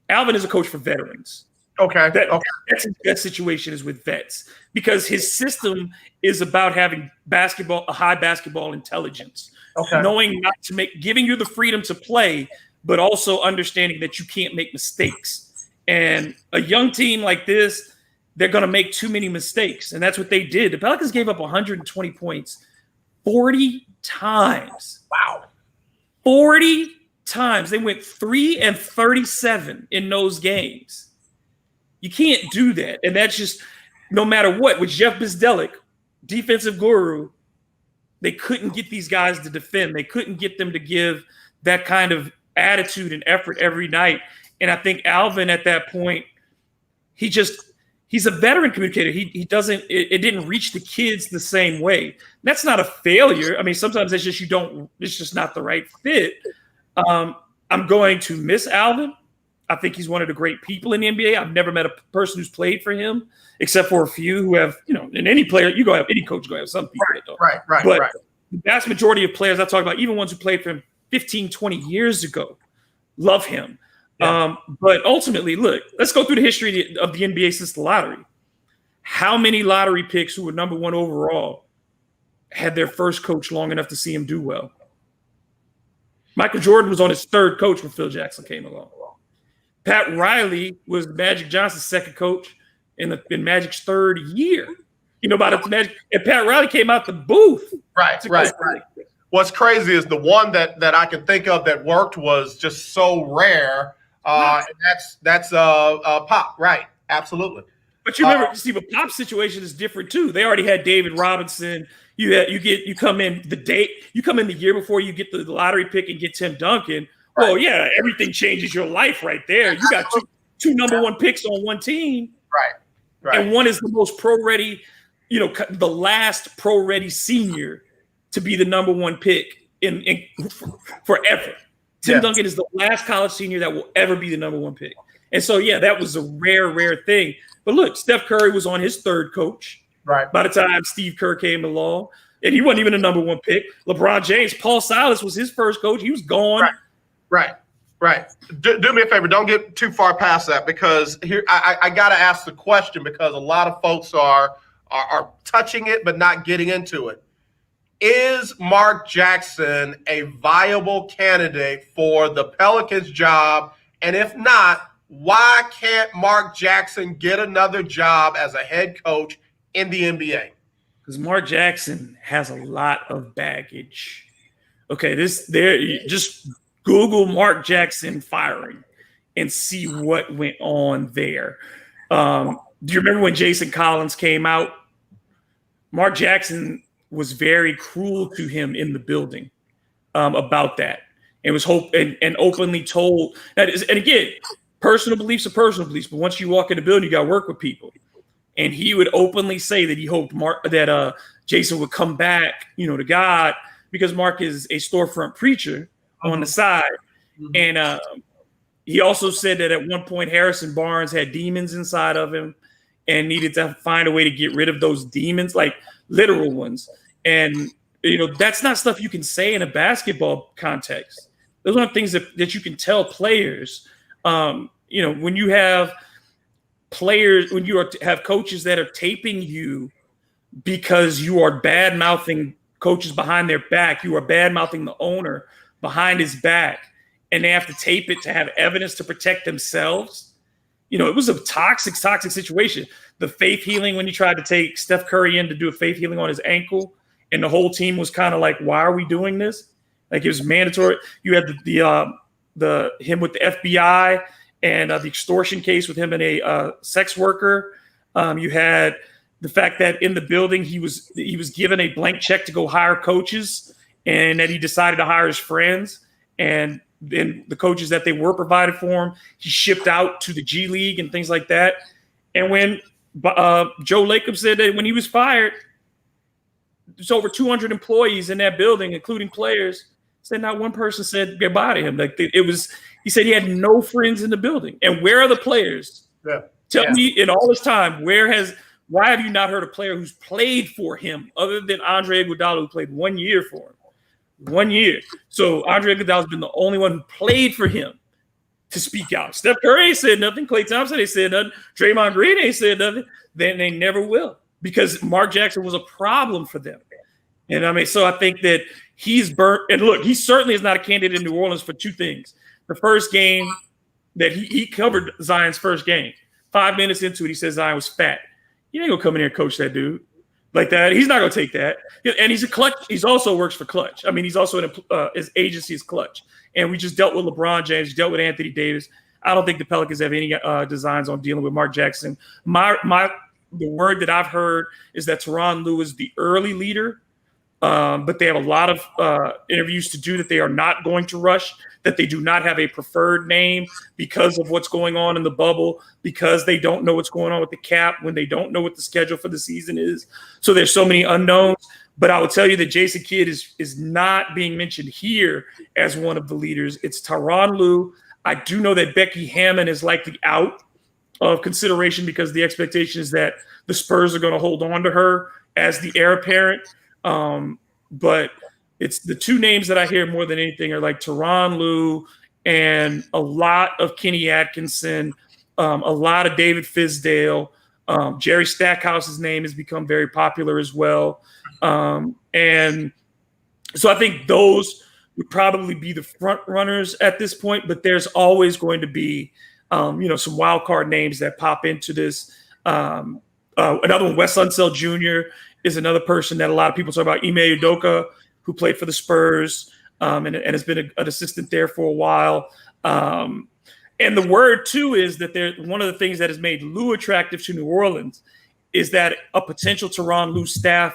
Alvin is a coach for veterans. Okay. That's his best situation is with vets, because his system is about having a high basketball intelligence, knowing not to giving you the freedom to play, but also understanding that you can't make mistakes. And a young team like this, they're going to make too many mistakes. And that's what they did. The Pelicans gave up 120 points 40 times. Wow. 40 times. They went 3-37 in those games. You can't do that. And that's just, no matter what, with Jeff Bzdelik, defensive guru, they couldn't get these guys to defend. They couldn't get them to give that kind of attitude and effort every night. And I think Alvin at that point, he's a veteran communicator. He doesn't, it didn't reach the kids the same way. That's not a failure. I mean, sometimes it's just it's just not the right fit. I'm going to miss Alvin. I think he's one of the great people in the NBA. I've never met a person who's played for him, except for a few who have, and any player, you go have any coach, go have some people that don't. Right. But the vast majority of players I talk about, even ones who played for him 15, 20 years ago, love him. Yeah. But ultimately, look, let's go through the history of the NBA since the lottery. How many lottery picks who were number 1 overall had their first coach long enough to see him do well? Michael Jordan was on his 3rd coach when Phil Jackson came along. Pat Riley was Magic Johnson's 2nd coach in Magic's 3rd year. About the Magic, and Pat Riley came out the booth. Right. What's crazy is the one that I can think of that worked was just so rare. And that's Pop. Right. Absolutely. But you remember, but Pop's situation is different too. They already had David Robinson. You come in the year before you get the lottery pick and get Tim Duncan. Right. Well, yeah, everything changes your life right there. You got two number 1 picks on one team. Right. And one is the most pro-ready, the last pro-ready senior to be the number 1 pick in forever. Tim Duncan is the last college senior that will ever be the number 1 pick. And so, yeah, that was a rare thing. But look, Steph Curry was on his 3rd coach. Right. By the time Steve Kerr came along, and he wasn't even a number 1 pick. LeBron James, Paul Silas was his first coach. He was gone. Right. Do me a favor. Don't get too far past that, because here I got to ask the question, because a lot of folks are touching it but not getting into it. Is Mark Jackson a viable candidate for the Pelicans job? And if not, why can't Mark Jackson get another job as a head coach in the NBA? Because Mark Jackson has a lot of baggage. Okay, just Google Mark Jackson firing and see what went on there. Do you remember when Jason Collins came out? Mark Jackson was very cruel to him in the building about that, and was and openly told that. And again, personal beliefs are personal beliefs, but once you walk in the building, you got to work with people. And he would openly say that he hoped that Jason would come back, to God, because Mark is a storefront preacher on the side. Mm-hmm. And he also said that at one point Harrison Barnes had demons inside of him and needed to find a way to get rid of those demons, like literal ones. And, that's not stuff you can say in a basketball context. Those aren't things that you can tell players. When you have players, when you have coaches that are taping you because you are bad-mouthing coaches behind their back, you are bad-mouthing the owner behind his back, and they have to tape it to have evidence to protect themselves. It was a toxic situation. The faith healing, when you tried to take Steph Curry in to do a faith healing on his ankle, and the whole team was kind of like, why are we doing this? Like, it was mandatory. You had him with the FBI and the extortion case with him and a sex worker. You had the fact that in the building he was given a blank check to go hire coaches, and that he decided to hire his friends, and then the coaches that they were provided for him, he shipped out to the G League and things like that. And when Joe Lacob said that when he was fired, there's over 200 employees in that building, including players, said not one person said goodbye to him. He said he had no friends in the building. And where are the players? Yeah. Tell me, in all this time, why have you not heard a player who's played for him other than Andre Iguodala, who played 1 year for him? 1 year. So Andre Iguodala's been the only one who played for him to speak out. Steph Curry ain't said nothing. Klay Thompson ain't said nothing. Draymond Green ain't said nothing. Then they never will, because Mark Jackson was a problem for them. And so I think that he's burnt. And look, he certainly is not a candidate in New Orleans for 2 things. The first game that he covered Zion's first game. 5 minutes into it, he says Zion was fat. You ain't gonna come in here and coach that dude like that. He's not gonna take that. And he's a Clutch. He's also works for Clutch. He's also his agency is Clutch. And we just dealt with LeBron James, dealt with Anthony Davis. I don't think the Pelicans have any designs on dealing with Mark Jackson. The word that I've heard is that Tyronn Lue is the early leader, but they have a lot of interviews to do that they are not going to rush, that they do not have a preferred name because of what's going on in the bubble, because they don't know what's going on with the cap, when they don't know what the schedule for the season is. So there's so many unknowns. But I will tell you that Jason Kidd is not being mentioned here as one of the leaders. It's Tyronn Lue. I do know that Becky Hammon is likely out of consideration because the expectation is that the Spurs are going to hold on to her as the heir apparent. But it's the two names that I hear more than anything are like Tyronn Lue and a lot of Kenny Atkinson, a lot of David Fizdale. Jerry Stackhouse's name has become very popular as well. And so I think those would probably be the front runners at this point, but there's always going to be, some wild card names that pop into this. Another one, Wes Unseld Jr. is another person that a lot of people talk about. Ime Udoka, who played for the Spurs and has been an assistant there for a while. And the word too is that one of the things that has made Lue attractive to New Orleans is that a potential Tyronn Lue staff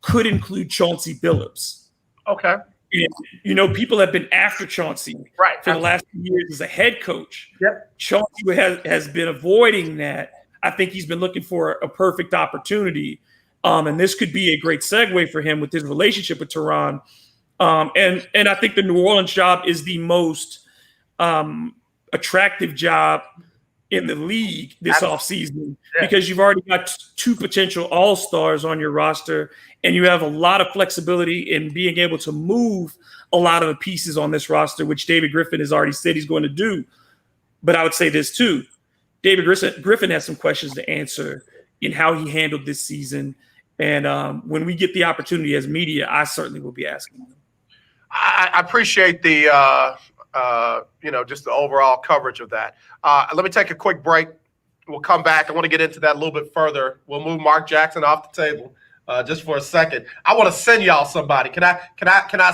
could include Chauncey Billups. Okay. And, people have been after Chauncey for the last few years as a head coach. Yep. Chauncey has been avoiding that. I think he's been looking for a perfect opportunity. And this could be a great segue for him with his relationship with Tyronn. And I think the New Orleans job is the most attractive job in the league this offseason because you've already got two potential all-stars on your roster and you have a lot of flexibility in being able to move a lot of the pieces on this roster, which David Griffin has already said he's going to do. But I would say this too. David Griffin has some questions to answer in how he handled this season. And when we get the opportunity as media, I certainly will be asking him. I appreciate the just the overall coverage of that. Let me take a quick break. We'll come back. I want to get into that a little bit further. We'll move Mark Jackson off the table just for a second. I want to send y'all somebody. Can I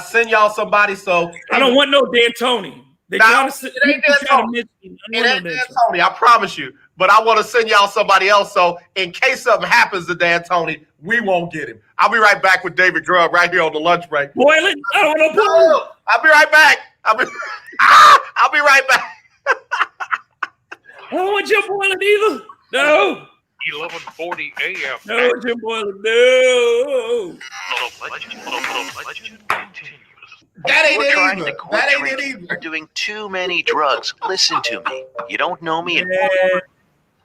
send y'all somebody? So I don't want no D'Antoni. It ain't D'Antoni. It ain't D'Antoni. I promise you. But I want to send y'all somebody else. So in case something happens to D'Antoni, we won't get him. I'll be right back with David Grubb right here on the lunch break. Boylan, I don't want no. I'll be right back. I'll be right back. I don't want Jim Boylan either. No. 1140 AM. No, Jim Boylan. No. That ain't We're it trying either. to quit That ain't it drinking. either. You're doing too many drugs. Listen to me. You don't know me.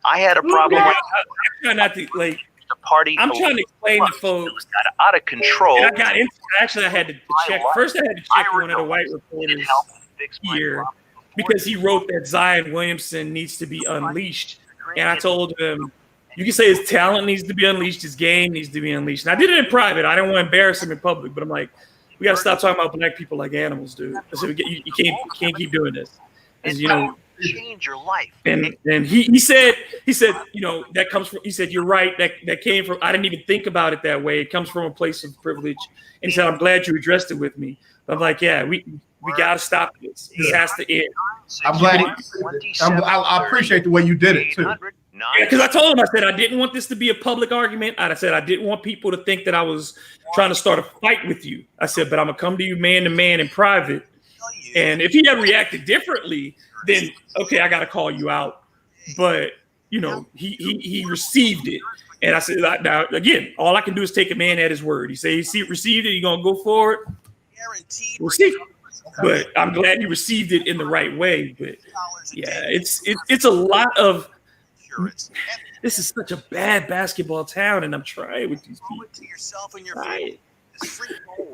I had a problem with I try not to like the party. I'm trying to explain to folks. It was out of control. And I got into actually I had to check. First I had to check one of the white reporters here because he wrote that Zion Williamson needs to be unleashed. And I told him, you can say his talent needs to be unleashed, his game needs to be unleashed. And I did it in private. I didn't want to embarrass him in public, but I'm like, we got to stop talking about black people like animals, dude. I said, you can't keep doing this. Change your life. And he said, that comes from, he said, you're right. That came from, I didn't even think about it that way. It comes from a place of privilege. And he said, I'm glad you addressed it with me. But I'm like, yeah, we got to stop this. This has to end. I'm glad. I appreciate the way you did it too. Yeah, because I told him, I said, I didn't want this to be a public argument. I said, I didn't want people to think that I was trying to start a fight with you. I said, but I'm going to come to you man to man in private. And if he had reacted differently, then, okay, I got to call you out. But, he received it. And I said, now, again, all I can do is take a man at his word. He said, he received it. You're going to go forward. We'll see. But I'm glad you received it in the right way. But, yeah, it's a lot of – this is such a bad basketball town, and I'm trying with these people.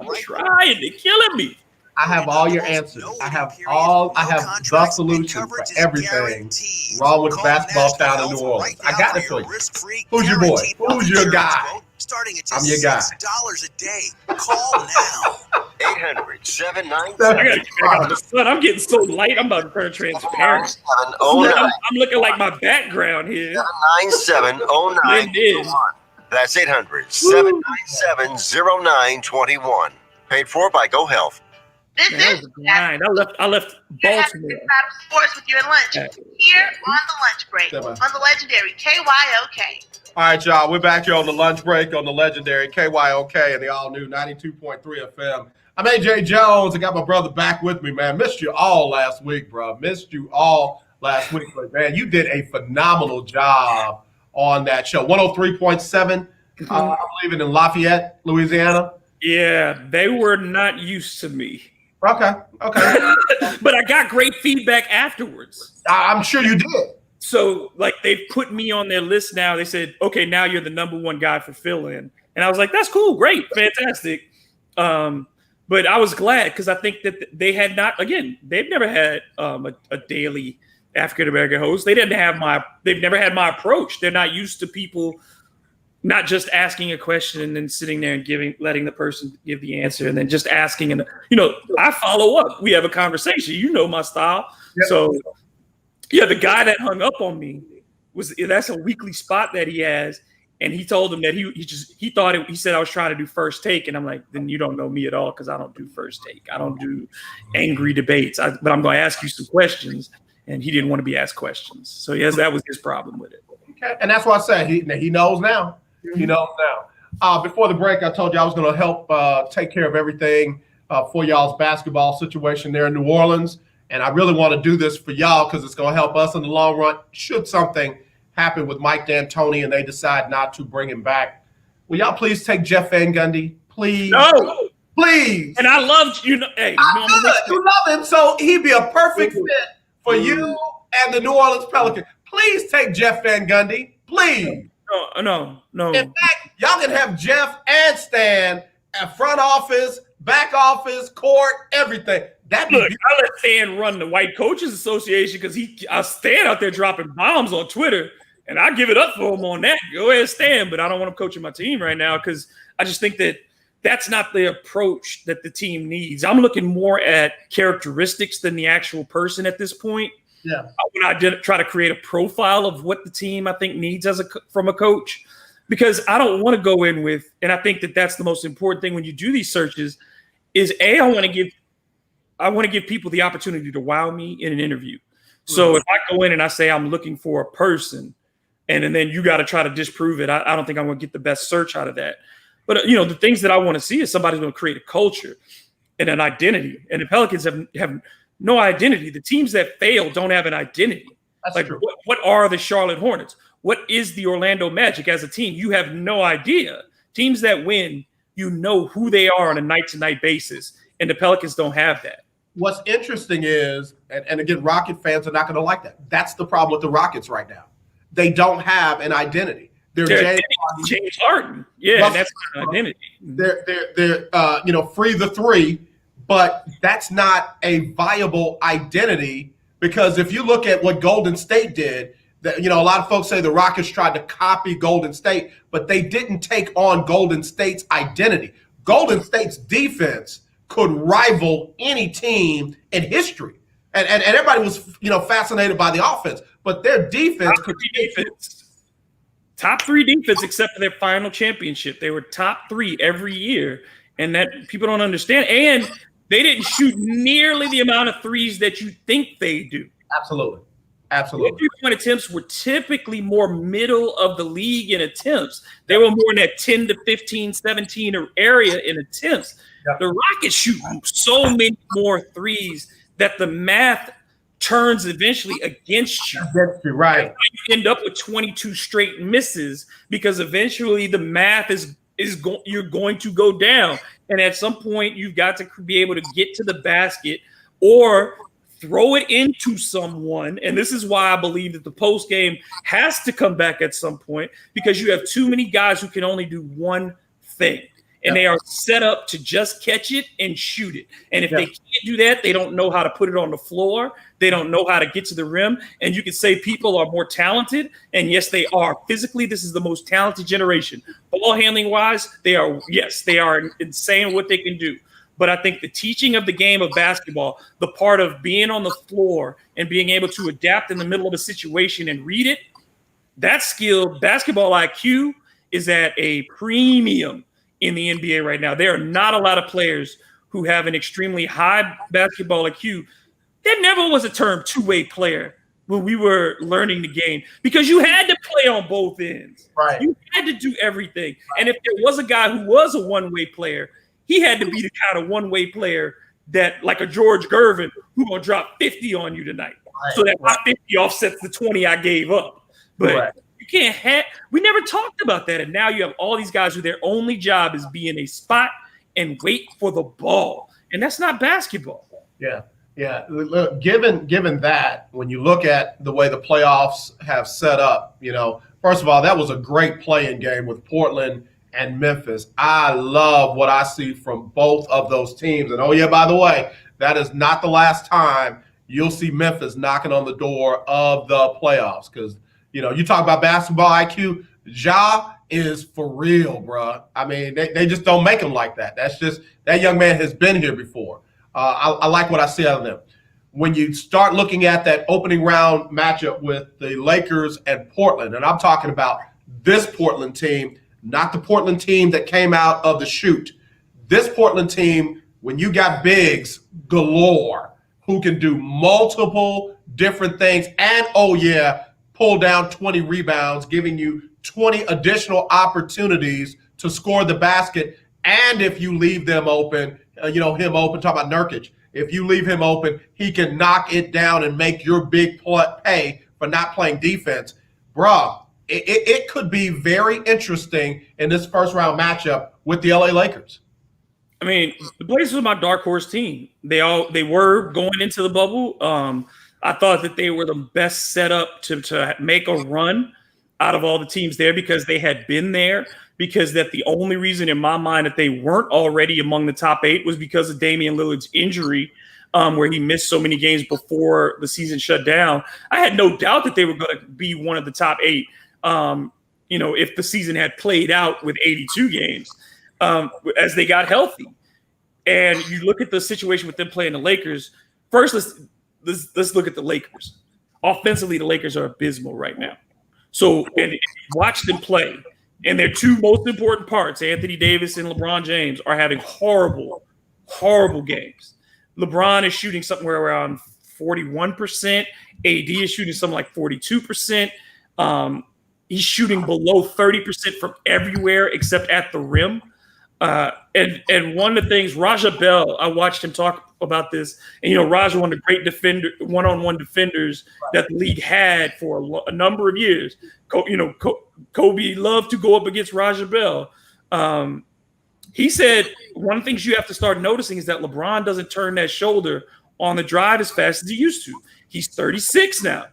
I'm trying. They're killing me. I have all your answers. I have the solution for everything wrong with basketball town in New Orleans. I got it for you. Who's your boy? Who's your guy? I'm your guy. $6 a day. Call now. 800-797. I'm getting so light. I'm about to turn transparent. I'm looking like my background here. 797-0921. That's 800-797-0921. Paid for by Go Health. This Man, that is was a grind. I left Baltimore. Battle Sports with you and lunch here on the lunch break on the legendary KYOK. All right, y'all. We're back here on the lunch break on the legendary KYOK and the all-new 92.3 FM. I'm AJ Jones. I got my brother back with me, man. Missed you all last week, bro. Missed you all last week. But, man, you did a phenomenal job on that show. 103.7, I believe in Lafayette, Louisiana. Yeah, they were not used to me. Okay. But I got great feedback afterwards. I'm sure you did. So, like, they've put me on their list now. They said, okay, now you're the number one guy for fill-in. And I was like, that's cool, great, fantastic. But I was glad because I think that they had not, again, they've never had a daily African-American host. They've never had my approach. They're not used to people not just asking a question and then sitting there and letting the person give the answer and then just asking. And, I follow up. We have a conversation. You know my style. Yep. So, yeah, the guy that hung up on me that's a weekly spot that he has. And he told him that he said I was trying to do first take. And I'm like, then you don't know me at all because I don't do first take. I don't do angry debates. But I'm going to ask you some questions. And he didn't want to be asked questions. So, yes, that was his problem with it. Okay. And that's why I said he knows now. He knows now. Before the break, I told you I was going to help take care of everything for y'all's basketball situation there in New Orleans. And I really want to do this for y'all because it's going to help us in the long run. Should something happen with Mike D'Antoni and they decide not to bring him back, will y'all please take Jeff Van Gundy? Please. No. Please. And I loved you. Hey, you love him, so he'd be a perfect fit for you and the New Orleans Pelicans. Please take Jeff Van Gundy. Please. No. In fact, y'all can have Jeff and Stan at front office, back office, court, everything. I let Stan run the White Coaches Association because I Stan out there dropping bombs on Twitter, and I give it up for him on that. Go ahead, Stan, but I don't want him coaching my team right now because I just think that that's not the approach that the team needs. I'm looking more at characteristics than the actual person at this point. Yeah. When I did try to create a profile of what the team I think needs from a coach, because I don't want to go in with, and I think that that's the most important thing when you do these searches, is I want to give people the opportunity to wow me in an interview. So if I go in and I say I'm looking for a person, and then you got to try to disprove it, I don't think I'm going to get the best search out of that. But the things that I want to see is somebody's going to create a culture and an identity. And the Pelicans have no identity. The teams that fail don't have an identity. That's like true. What are the Charlotte Hornets? What is the Orlando Magic as a team? You have no idea. Teams that win, you know who they are on a night-to-night basis, and the Pelicans don't have that. What's interesting is, and again, Rocket fans are not going to like that. That's the problem with the Rockets right now. They don't have an identity. They're James Harden. Yeah, that's an identity. They're free the three, but that's not a viable identity because if you look at what Golden State did, a lot of folks say the Rockets tried to copy Golden State, but they didn't take on Golden State's identity. Golden State's defense could rival any team in history. And everybody was, fascinated by the offense, but their defense could be top three defense except for their final championship. They were top three every year, and that people don't understand. And they didn't shoot nearly the amount of threes that you think they do. Absolutely. Their three-point attempts were typically more middle of the league in attempts. They were more in that 10 to 15, 17 area in attempts. Yeah. The Rockets shoot so many more threes that the math turns eventually against you. Against you, right. You end up with 22 straight misses because eventually the math you're going to go down. And at some point, you've got to be able to get to the basket or throw it into someone. And this is why I believe that the post game has to come back at some point because you have too many guys who can only do one thing. And they are set up to just catch it and shoot it. And if they can't do that, they don't know how to put it on the floor. They don't know how to get to the rim. And you can say people are more talented. And yes, they are. Physically, this is the most talented generation. Ball handling wise, they are insane what they can do. But I think the teaching of the game of basketball, the part of being on the floor and being able to adapt in the middle of a situation and read it, that skill, basketball IQ, is at a premium in the NBA right now. There are not a lot of players who have an extremely high basketball IQ, there never was a term two-way player when we were learning the game, because you had to play on both ends. Right. You had to do everything. And if there was a guy who was a one-way player, he had to be the kind of one-way player that, like a George Gervin, who gonna drop 50 on you tonight. Right. So that my 50 offsets the 20 I gave up. But you can't have, we never talked about that. And now you have all these guys who their only job is be in a spot and wait for the ball. And that's not basketball. Yeah. Yeah, look, given that, when you look at the way the playoffs have set up, first of all, that was a great playing game with Portland and Memphis. I love what I see from both of those teams. And, by the way, that is not the last time you'll see Memphis knocking on the door of the playoffs, because, you talk about basketball IQ, Ja is for real, bro. I mean, they just don't make him like that. That's just, that young man has been here before. I like what I see out of them. When you start looking at that opening round matchup with the Lakers and Portland, and I'm talking about this Portland team, not the Portland team that came out of the chute. This Portland team, when you got bigs galore who can do multiple different things and, pull down 20 rebounds, giving you 20 additional opportunities to score the basket. And if you leave them open, him open, talk about Nurkic. If you leave him open, he can knock it down and make your big pay for not playing defense. Bruh, it could be very interesting in this first round matchup with the LA Lakers. I mean, the Blazers were my dark horse team. They were going into the bubble. I thought that they were the best set up to make a run out of all the teams there, because they had been there. Because that the only reason in my mind that they weren't already among the top 8 was because of Damian Lillard's injury, where he missed so many games before the season shut down. I had no doubt that they were going to be one of the top 8, if the season had played out with 82 games, as they got healthy. And you look at the situation with them playing the Lakers. First, let's look at the Lakers. Offensively, the Lakers are abysmal right now. So, and watch them play. And their two most important parts, Anthony Davis and LeBron James, are having horrible, horrible games. LeBron is shooting somewhere around 41%. AD is shooting something like 42%. He's shooting below 30% from everywhere except at the rim. And one of the things, Raja Bell, I watched him talk about this. And, Raja, one of the great one-on-one defenders that the league had for a number of years. Kobe loved to go up against Raja Bell. He said one of the things you have to start noticing is that LeBron doesn't turn that shoulder on the drive as fast as he used to. He's 36 now,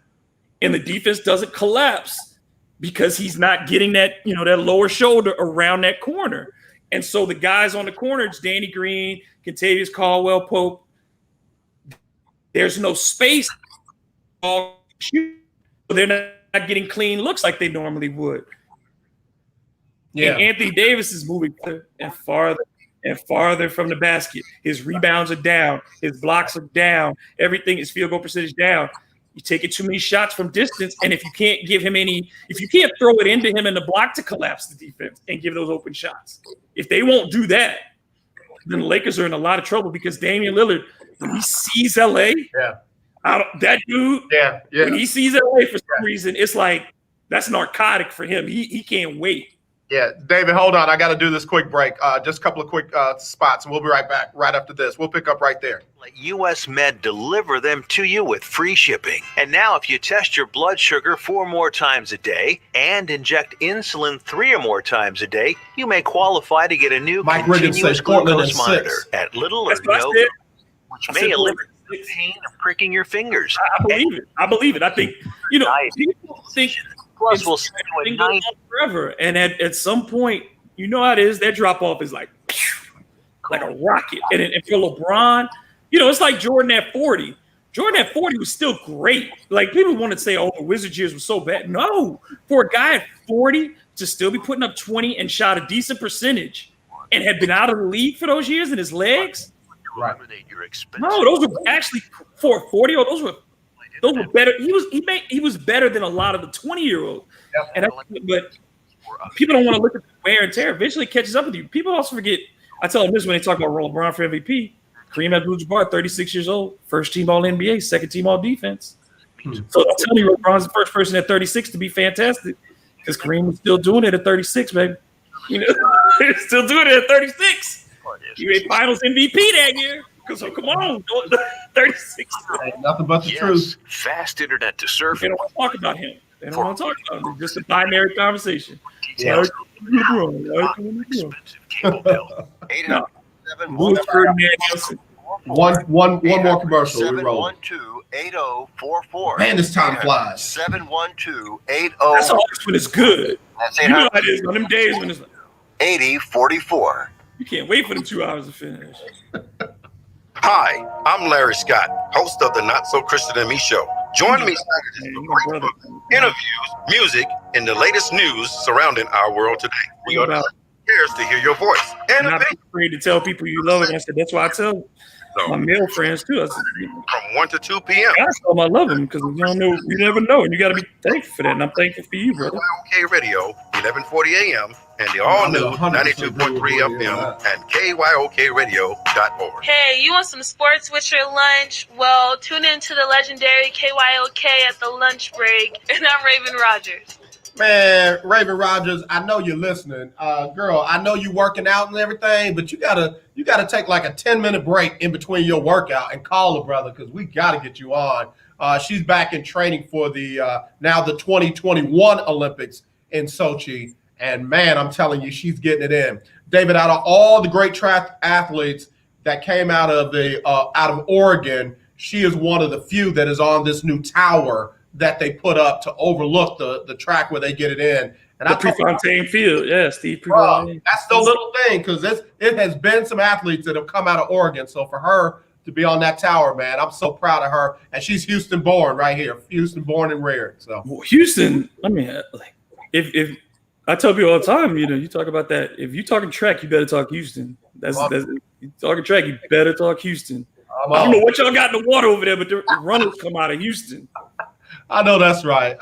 and the defense doesn't collapse because he's not getting that, that lower shoulder around that corner. And so the guys on the corner, it's Danny Green, Kentavious Caldwell Pope. There's no space. They're not getting clean looks like they normally would. Yeah. And Anthony Davis is moving farther and farther from the basket. His rebounds are down. His blocks are down. Everything is field goal percentage down. You take it too many shots from distance, and if you can't throw it into him in the block to collapse the defense and give those open shots, if they won't do that, then the Lakers are in a lot of trouble, because Damian Lillard, when he sees LA, that dude, when he sees LA for some reason, it's like that's narcotic for him. He can't wait. Yeah, David, hold on. I got to do this quick break. Just a couple of quick spots, and we'll be right back right after this. We'll pick up right there. Let US Med deliver them to you with free shipping. And now if you test your blood sugar 4 more times a day and inject insulin 3 or more times a day, you may qualify to get a new continuous glucose monitor at little or no, which may eliminate the pain of pricking your fingers. I believe it. I think, people think Plus, we'll see you at night forever. And at some point, you know how it is. That drop off is like a rocket. And for LeBron, it's like Jordan at 40. Jordan at 40 was still great. Like, people want to say, oh, the Wizards years were so bad. No, for a guy at 40 to still be putting up 20 and shot a decent percentage and had been out of the league for those years in his legs. Right. No, those were actually for 40. Those were better. He was better than a lot of the 20-year-olds. But people don't want to look at the wear and tear. Eventually, it catches up with you. People also forget I tell them this when they talk about LeBron for MVP. Kareem Abdul-Jabbar, 36 years old, first team All NBA, second team All Defense. So I'm telling you, LeBron's the first person at 36 to be fantastic because Kareem was still doing it at 36, baby. You know, he's still doing it at 36. You ain't Finals MVP that year. So come on, 36. Nothing but the truth. Fast internet to surf. They don't want to talk about him. They don't want to talk about him. It's just a binary conversation. Details. No. One more commercial. We roll. 712-8044. Man, this time flies. 712-80. That's always when it's good. That's You know how it is on them days when it's like 8044. you can't wait for them 2 hours to finish. Hi, I'm Larry Scott, host of the Not So Christian and Me Show. Join me Saturdays for great fun, interviews, music, and the latest news surrounding our world today. We are the cares to hear your voice. And not be afraid to tell people you love it. I said that's why I tell my male friends too. I said, from 1 to 2 p.m. I tell them I love them because you don't know, you never know, and you got to be thankful for that. And I'm thankful for you, brother. KYOK Radio, 1140 a.m. and the all-new 92.3 FM and KYOKradio.org. Hey, you want some sports with your lunch? Well, tune in to the legendary KYOK at the lunch break. And I'm Raven Rogers. Man, Raven Rogers, I know you're listening. Girl, I know you working out and everything, but you gotta take like a 10-minute break in between your workout and call her, brother, because we gotta get you on. She's back in training for the now the 2021 Olympics in Sochi. And man, I'm telling you, she's getting it in. David, out of all the great track athletes that came out of Oregon, she is one of the few that is on this new tower that they put up to overlook the track where they get it in. And the Prefontaine Field, yeah, Steve Prefontaine. That's the little thing, because it has been some athletes that have come out of Oregon. So for her to be on that tower, man, I'm so proud of her. And she's Houston born right here, Houston born and reared. So Houston, I mean, if I tell people all the time, you know, you talk about that. If you're talking track, you better talk Houston. That's you talking track, you better talk Houston. I don't know what y'all got in the water over there, but the runners come out of Houston. I know that's right.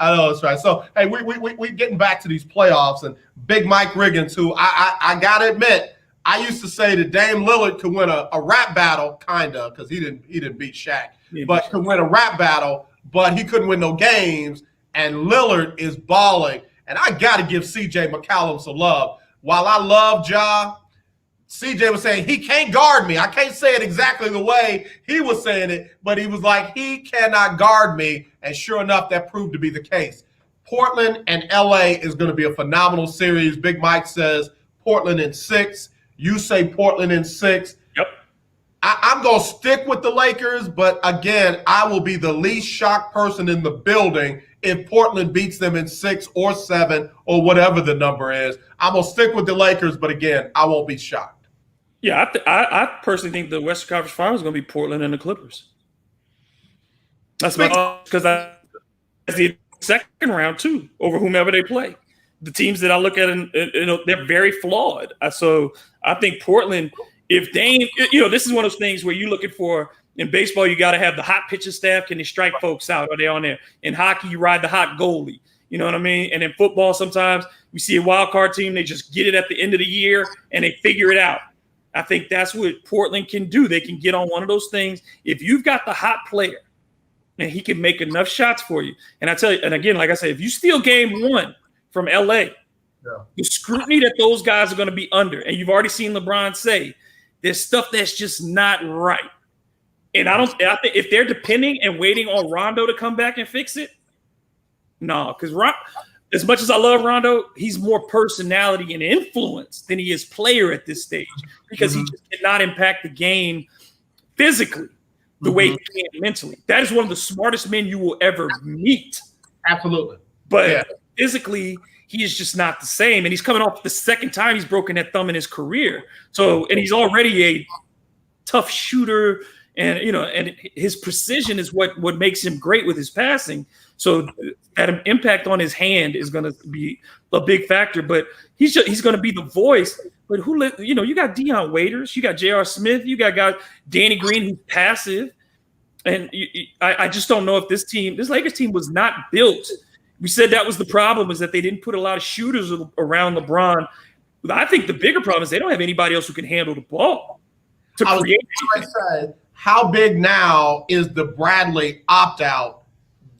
So, hey, we getting back to these playoffs and Big Mike Riggins, who I got to admit, I used to say that Dame Lillard could win a rap battle, kind of, because he didn't beat Shaq, but could win a rap battle, but he couldn't win no games, and Lillard is balling. And I got to give C.J. McCollum some love. While I love Ja, C.J. was saying, he can't guard me. I can't say it exactly the way he was saying it, but he was like, he cannot guard me. And sure enough, that proved to be the case. Portland and L.A. is going to be a phenomenal series. Big Mike says Portland in 6. You say Portland in 6. Yep. I'm going to stick with the Lakers, but again, I will be the least shocked person in the building if Portland beats them in 6 or 7 or whatever the number is. I'm going to stick with the Lakers, but again, I won't be shocked. Yeah, I personally think the Western Conference Finals is going to be Portland and the Clippers. That's because that's the second round too, over whomever they play. The teams that I look at, and you know, they're very flawed. So I think Portland, if Dame, you know, this is one of those things where you're looking for in baseball, you got to have the hot pitching staff. Can they strike folks out? Are they on there? In hockey, you ride the hot goalie. You know what I mean? And in football, sometimes we see a wild card team. They just get it at the end of the year and they figure it out. I think that's what Portland can do. They can get on one of those things. If you've got the hot player and he can make enough shots for you. And I tell you, and again, like I said, if you steal game 1 from LA, the scrutiny that those guys are going to be under, and you've already seen LeBron say, there's stuff that's just not right. And I think if they're depending and waiting on Rondo to come back and fix it, no, because as much as I love Rondo, he's more personality and influence than he is player at this stage, because he just cannot impact the game physically the way he can mentally. That is one of the smartest men you will ever meet. Absolutely. But physically, he is just not the same. And he's coming off the second time he's broken that thumb in his career. So, and he's already a tough shooter, and you know, and his precision is what makes him great with his passing. So that impact on his hand is going to be a big factor. But he's going to be the voice. But you got Deion Waiters, you got J.R. Smith, you got guys, Danny Green, who's passive. And I just don't know if this Lakers team was not built. We said that was the problem, is that they didn't put a lot of shooters around LeBron I think the bigger problem is they don't have anybody else who can handle the ball to create. I was going to say, how big now is the Bradley opt-out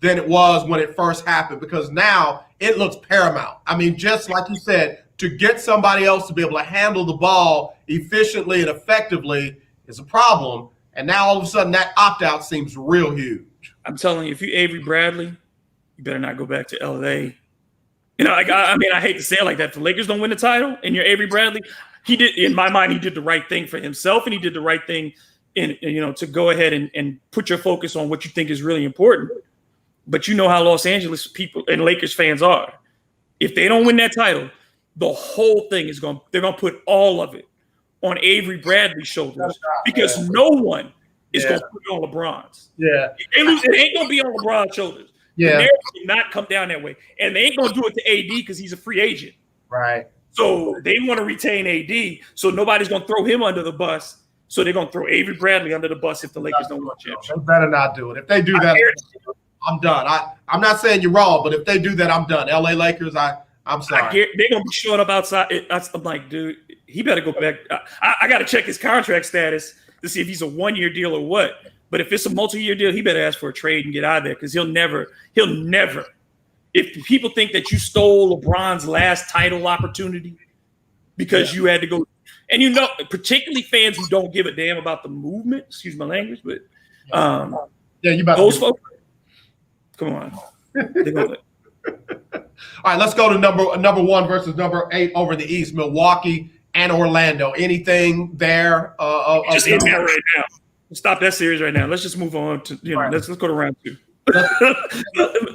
than it was when it first happened? Because now it looks paramount. I mean, just like you said, to get somebody else to be able to handle the ball efficiently and effectively is a problem. And now all of a sudden that opt-out seems real huge. I'm telling you, if you Avery Bradley, you better not go back to LA. You know, like I mean, I hate to say it like that. If the Lakers don't win the title and you're Avery Bradley, he did, in my mind, he did the right thing for himself, and he did the right thing to go ahead and put your focus on what you think is really important. But you know how Los Angeles people and Lakers fans are. If they don't win that title, the whole thing is they're going to put all of it on Avery Bradley's shoulders because no one is going to put it on LeBron's. Yeah. If they lose, it ain't going to be on LeBron's shoulders. Yeah. The narrative will not come down that way. And they ain't going to do it to AD because he's a free agent. Right. So they want to retain AD, so nobody's going to throw him under the bus. So they're going to throw Avery Bradley under the bus if the Lakers don't win championship. They better not do it. If they do that, I'm done. I'm not saying you're wrong, but if they do that, I'm done. LA Lakers, I'm sorry. They're going to be showing up outside. I'm like, dude, he better go back. I got to check his contract status to see if he's a one-year deal or what. But if it's a multi-year deal, he better ask for a trade and get out of there because he'll never. If people think that you stole LeBron's last title opportunity because you had to go, and you know, particularly fans who don't give a damn about the movement, excuse my language, but you about those folks, come on. All right, let's go to number 1 versus number 8 over the East, Milwaukee and Orlando. Anything there? Just in there right now. Stop that series right now. Let's just move on to let's go to round 2.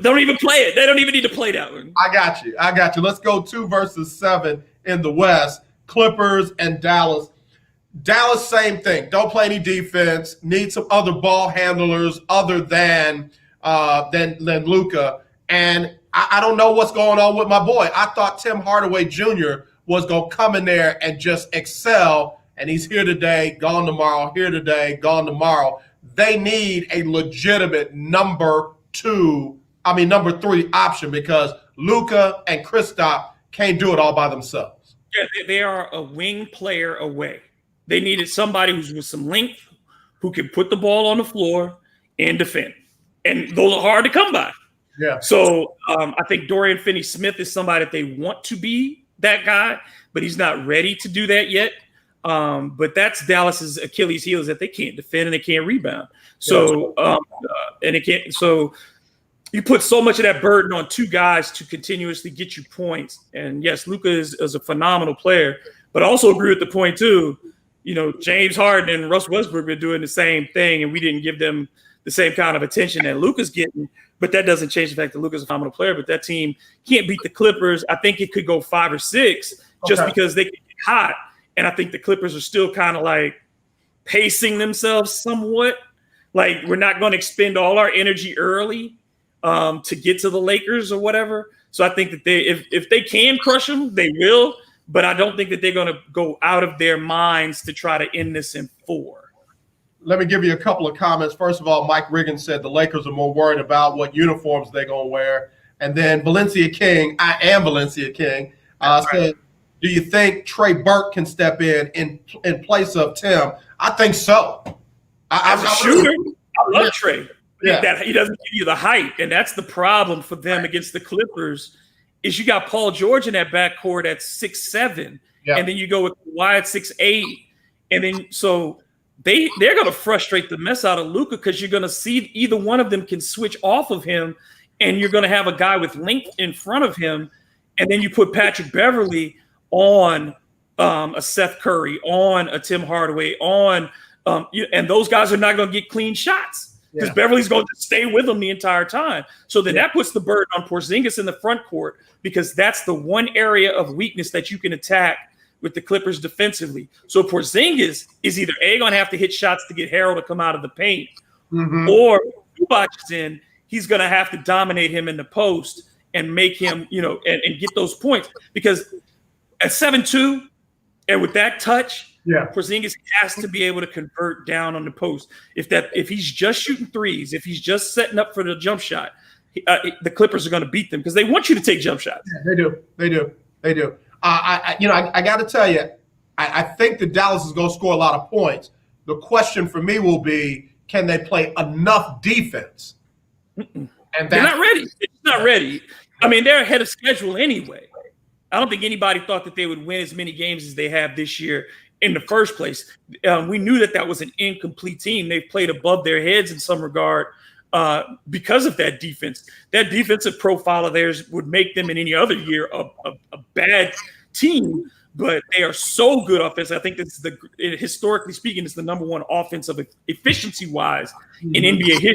Don't even play it. They don't even need to play that one. I got you. Let's go 2 versus 7 in the West. Clippers and Dallas. Dallas, same thing. Don't play any defense. Need some other ball handlers other than Luka. And I don't know what's going on with my boy. I thought Tim Hardaway Jr. was going to come in there and just excel. And he's here today, gone tomorrow, here today, gone tomorrow. They need a legitimate number 3 option because Luka and Kristaps can't do it all by themselves. Yeah, they are a wing player away. They needed somebody who's with some length, who can put the ball on the floor and defend. And those are hard to come by. Yeah. So I think Dorian Finney-Smith is somebody that they want to be that guy, but he's not ready to do that yet. But that's Dallas's Achilles heel is that they can't defend and they can't rebound. So and it can't. So you put so much of that burden on 2 guys to continuously get you points. And yes, Luka is a phenomenal player, but I also agree with the point too. You know, James Harden and Russ Westbrook are doing the same thing, and we didn't give them the same kind of attention that Luka's getting. But that doesn't change the fact that Luka's a phenomenal player. But that team can't beat the Clippers. I think it could go 5 or 6 just because they can get hot. And I think the Clippers are still kind of like pacing themselves somewhat. Like we're not going to expend all our energy early to get to the Lakers or whatever. So I think that if they can crush them, they will. But I don't think that they're going to go out of their minds to try to end this in 4. Let me give you a couple of comments. First of all, Mike Riggins said the Lakers are more worried about what uniforms they're going to wear. And then Valencia King, I am Valencia King, said, do you think Trey Burke can step in place of Tim? I think so. As a shooter, I love Trey. Yeah. That he doesn't give you the height, and that's the problem for them against the Clippers. Is you got Paul George in that backcourt at 6'7", and then you go with Kawhi at 6'8", and then so they're going to frustrate the mess out of Luka because you're going to see either one of them can switch off of him, and you're going to have a guy with length in front of him, and then you put Patrick Beverly on a Seth Curry, on a Tim Hardaway, on and those guys are not going to get clean shots because Beverly's going to stay with them the entire time. So then that puts the burden on Porzingis in the front court because that's the one area of weakness that you can attack with the Clippers defensively. So Porzingis is either going to have to hit shots to get Harrell to come out of the paint, or Zubac is in, he's going to have to dominate him in the post and make him, and get those points because at 7'2", and with that touch, Porzingis has to be able to convert down on the post. If he's just shooting threes, if he's just setting up for the jump shot, the Clippers are going to beat them because they want you to take jump shots. Yeah, they do. I got to tell you, I think that Dallas is going to score a lot of points. The question for me will be, can they play enough defense? And they're not ready. It's not ready. I mean, they're ahead of schedule anyway. I don't think anybody thought that they would win as many games as they have this year in the first place. We knew that was an incomplete team. They've played above their heads in some regard because of that defense. That defensive profile of theirs would make them in any other year a bad team, but they are so good offense. I think this is historically speaking, it's the number one offensive efficiency-wise in NBA history.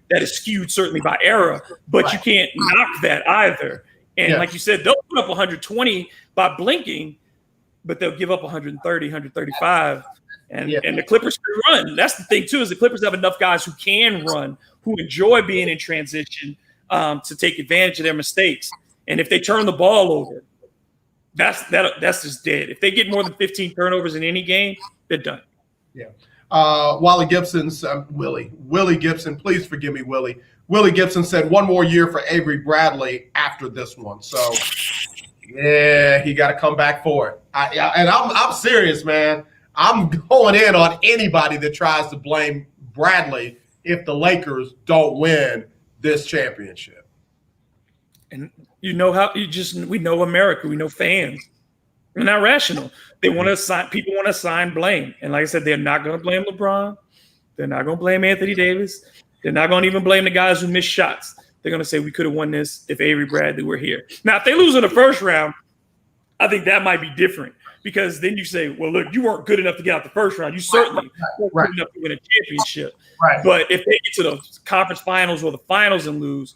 That is skewed certainly by era, but you can't knock that either. And like you said, they'll put up 120 by blinking, but they'll give up 130, 135. And the Clippers can run. That's the thing, too, is the Clippers have enough guys who can run, who enjoy being in transition to take advantage of their mistakes. And if they turn the ball over, that's just dead. If they get more than 15 turnovers in any game, they're done. Yeah. Willie Gibson's Willie Gibson, please forgive me, Willie. Willie Gibson said one more year for Avery Bradley after this one. So, yeah, he got to come back for it. I'm serious, man. I'm going in on anybody that tries to blame Bradley if the Lakers don't win this championship. And we know America, we know fans. They're not rational. They want to assign, people want to assign blame. And like I said, they're not going to blame LeBron. They're not going to blame Anthony Davis. They're not going to even blame the guys who missed shots. They're going to say we could have won this if Avery Bradley were here. Now, if they lose in the first round, I think that might be different, because then you say, well, look, you weren't good enough to get out the first round. You certainly weren't good enough to win a championship. Right. But if they get to the conference finals or the finals and lose,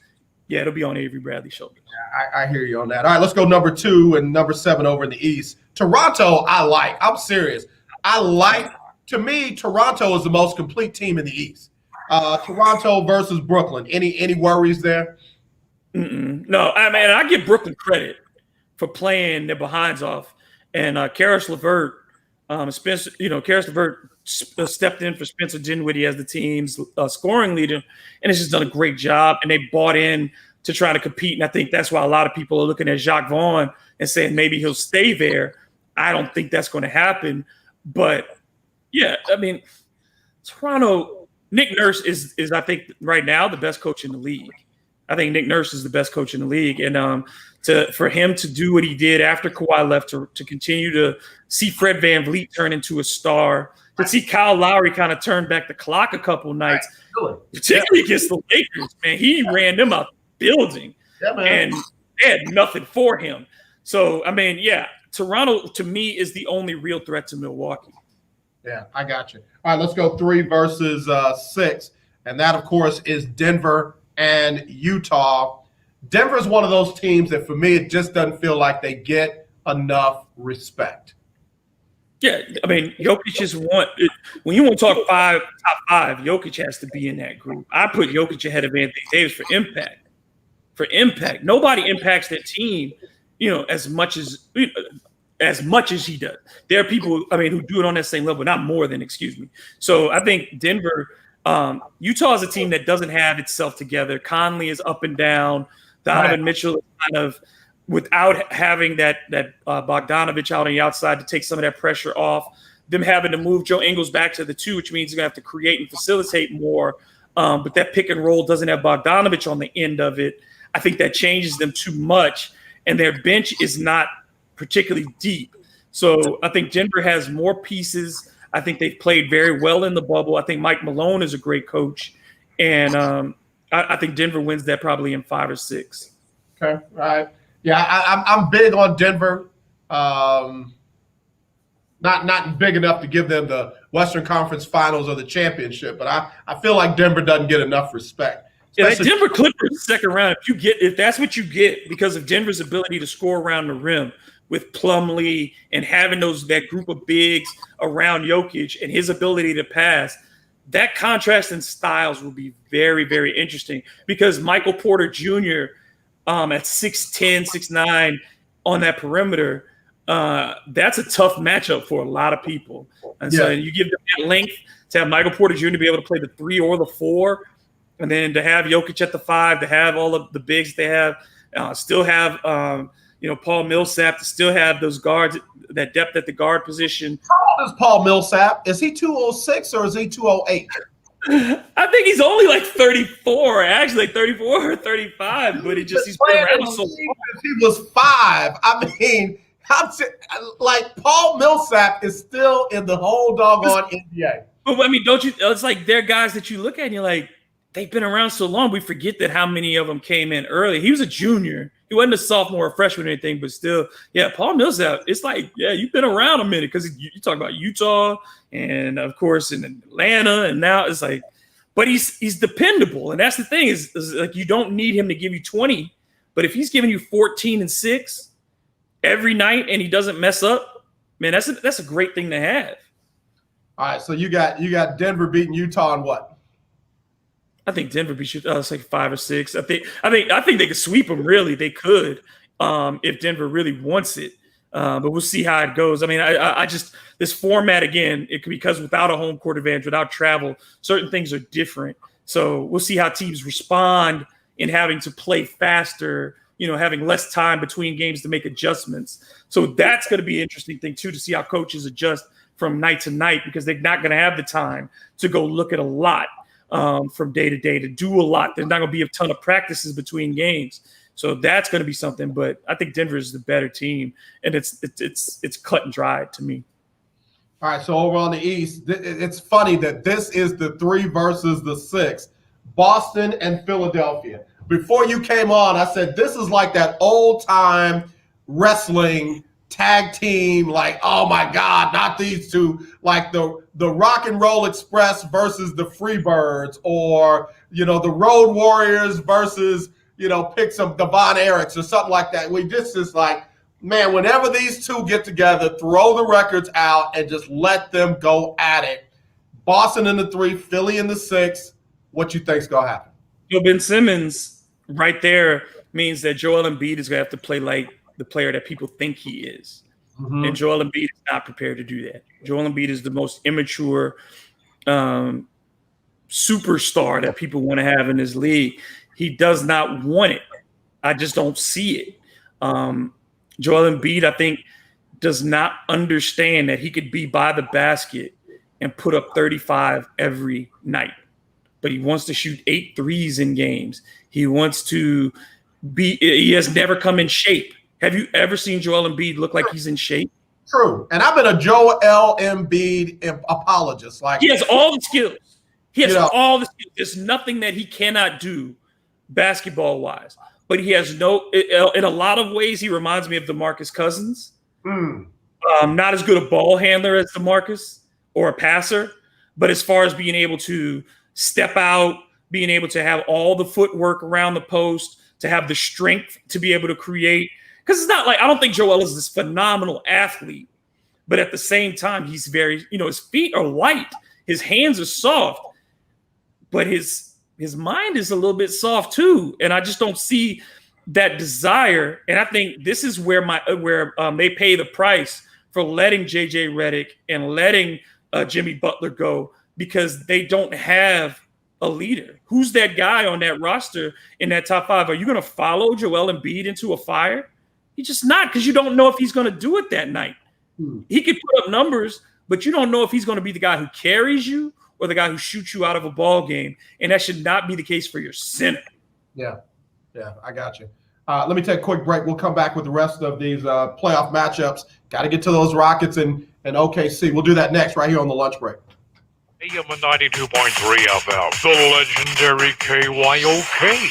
yeah, it'll be on Avery Bradley's shoulders. Yeah, I hear you on that. All right, let's go number 2 and number 7 over in the East. Toronto, I'm serious. To me, Toronto is the most complete team in the East. Toronto versus Brooklyn. Any worries there? No, I give Brooklyn credit for playing their behinds off. And Karis LeVert, Spencer, Karis LeVert stepped in for Spencer Dinwiddie as the team's scoring leader, and it's just done a great job. And they bought in to try to compete. And I think that's why a lot of people are looking at Jacques Vaughn and saying maybe he'll stay there. I don't think that's going to happen. But yeah, I mean, Toronto, Nick Nurse is I think right now the best coach in the league. I think Nick Nurse is the best coach in the league. And for him to do what he did after Kawhi left, to continue to see Fred VanVleet turn into a star, to see Kyle Lowry kind of turn back the clock a couple nights, particularly against the Lakers, man, he ran them out the building, and they had nothing for him. So, I mean, yeah, Toronto to me is the only real threat to Milwaukee. Yeah, I got you. All right, let's go 3 versus 6. And that, of course, is Denver and Utah. Denver is one of those teams that, for me, it just doesn't feel like they get enough respect. Yeah, I mean, Jokic is one. When you want to talk top 5, Jokic has to be in that group. I put Jokic ahead of Anthony Davis for impact. For impact, nobody impacts that team, as much as he does. There are people, who do it on that same level, not more than, excuse me. So I think Denver, Utah is a team that doesn't have itself together. Conley is up and down. Donovan Mitchell is kind of, without having that Bogdanovich out on the outside to take some of that pressure off, them having to move Joe Ingles back to the 2, which means you're going to have to create and facilitate more. But that pick and roll doesn't have Bogdanovich on the end of it. I think that changes them too much. And their bench is not particularly deep. So I think Denver has more pieces. I think they've played very well in the bubble. I think Mike Malone is a great coach. And I think Denver wins that probably in 5 or 6. Okay, all right. Yeah, I'm big on Denver. Not big enough to give them the Western Conference Finals or the championship, but I feel like Denver doesn't get enough respect. Yeah, that Denver Clippers second round, if that's what you get because of Denver's ability to score around the rim with Plumlee and having that group of bigs around Jokic and his ability to pass, that contrast in styles will be very, very interesting because Michael Porter Jr. At 6'10", 6'9", on that perimeter, that's a tough matchup for a lot of people. And so you give them that length to have Michael Porter Jr. be able to play the 3 or the 4, and then to have Jokic at the 5, to have all of the bigs they have, still have Paul Millsap to still have those guards, that depth at the guard position. How old is Paul Millsap? Is he 206 or is he 208? I think he's only like 34, actually, like 34 or 35, but he's been around so long. He was 5. I mean, like Paul Millsap is still in the whole doggone NBA. But I mean, don't you? It's like they're guys that you look at and you're like, they've been around so long. We forget that how many of them came in early. He was a junior. He wasn't a sophomore or freshman or anything, but still, yeah, Paul Millsap, it's like, yeah, you've been around a minute because you talk about Utah and, of course, in Atlanta, and now it's like, but he's dependable. And that's the thing is like you don't need him to give you 20, but if he's giving you 14 and 6 every night and he doesn't mess up, man, that's a great thing to have. All right, so you got Denver beating Utah and what? I think Denver beat Utah. It's like 5 or 6. I think they could sweep them. Really, they could if Denver really wants it. But we'll see how it goes. I mean, I just this format again. It could because without a home court advantage, without travel, certain things are different. So we'll see how teams respond in having to play faster. Having less time between games to make adjustments. So that's going to be an interesting thing too to see how coaches adjust from night to night because they're not going to have the time to go look at a lot. From day to day to do a lot. There's not going to be a ton of practices between games. So that's going to be something. But I think Denver is the better team. And it's cut and dried to me. All right. So over on the East, it's funny that this is the 3 versus the 6, Boston and Philadelphia. Before you came on, I said, this is like that old time wrestling tag team, like, oh my God, not these two, like the Rock and Roll Express versus the Freebirds, or the Road Warriors versus pick some Devon Eriks or something like that. We just is like, man, whenever these two get together, throw the records out and just let them go at it. Boston in the 3, Philly in the 6. What you think's gonna happen? Ben Simmons right there means that Joel Embiid is gonna have to play like the player that people think he is. Mm-hmm. And Joel Embiid is not prepared to do that. Joel Embiid is the most immature superstar that people want to have in this league. He does not want it. I just don't see it. Joel Embiid, I think, does not understand that he could be by the basket and put up 35 every night. But he wants to shoot 8 threes in games. He wants to he has never come in shape. Have you ever seen Joel Embiid look like he's in shape? True. And I've been a Joel Embiid apologist. Like he has all the skills. He has all the skills. There's nothing that he cannot do basketball-wise. But he has in a lot of ways, he reminds me of DeMarcus Cousins. Not as good a ball handler as DeMarcus or a passer. But as far as being able to step out, being able to have all the footwork around the post, to have the strength to be able to create. Because it's not like I don't think Joel is this phenomenal athlete, but at the same time, he's very, his feet are light, his hands are soft, but his mind is a little bit soft too. And I just don't see that desire. And I think this is where they pay the price for letting JJ Redick and letting Jimmy Butler go because they don't have a leader. Who's that guy on that roster in that top 5? Are you going to follow Joel Embiid into a fire? He's just not, because you don't know if he's going to do it that night. He could put up numbers, but you don't know if he's going to be the guy who carries you or the guy who shoots you out of a ball game. And that should not be the case for your center. Yeah, I got you. Let me take a quick break. We'll come back with the rest of these playoff matchups. Got to get to those Rockets and OKC. We'll do that next right here on the lunch break. AM 92.3 FM, the legendary KYOK.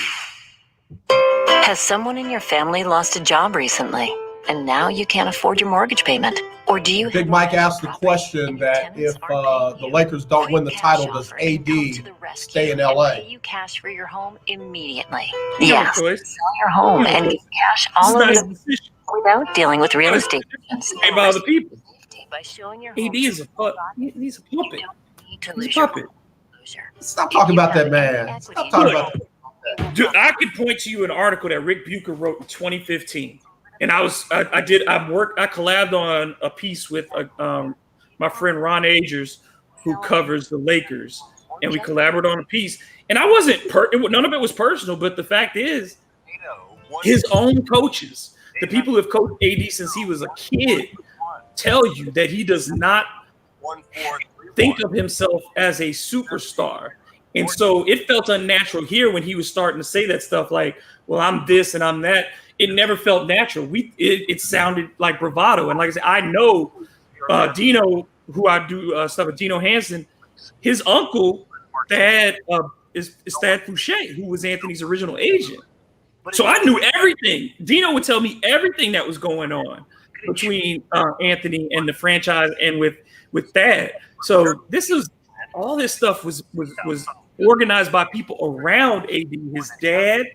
Has someone in your family lost a job recently, and now you can't afford your mortgage payment? Or do you? Big Mike asked the question that if the Lakers don't win the title, does AD stay in LA? Pay you cash for your home immediately. Yes, sell your home and use cash all over without dealing with real estate agents. Pay by other people. By showing your AD is a puppet. He's a puppet. He's a puppet. Stop talking about that man. Stop talking about that. Dude, I could point to you an article that Rick Bucher wrote in 2015, and I collabed on a piece with my friend Ron Agers, who covers the Lakers, and we collaborated on a piece. And I wasn't none of it was personal, but the fact is, his own coaches, the people who have coached AD since he was a kid tell you that he does not think of himself as a superstar. And so it felt unnatural here when he was starting to say that stuff like, well, I'm this and I'm that. It never felt natural. It sounded like bravado. And like I said, I know Dino, who I do stuff with, Dino Hansen, his uncle, Thad, is Thad Fouché, who was Anthony's original agent. So I knew everything. Dino would tell me everything that was going on between Anthony and the franchise and with Thad. So all this stuff was organized by people around AD. His dad,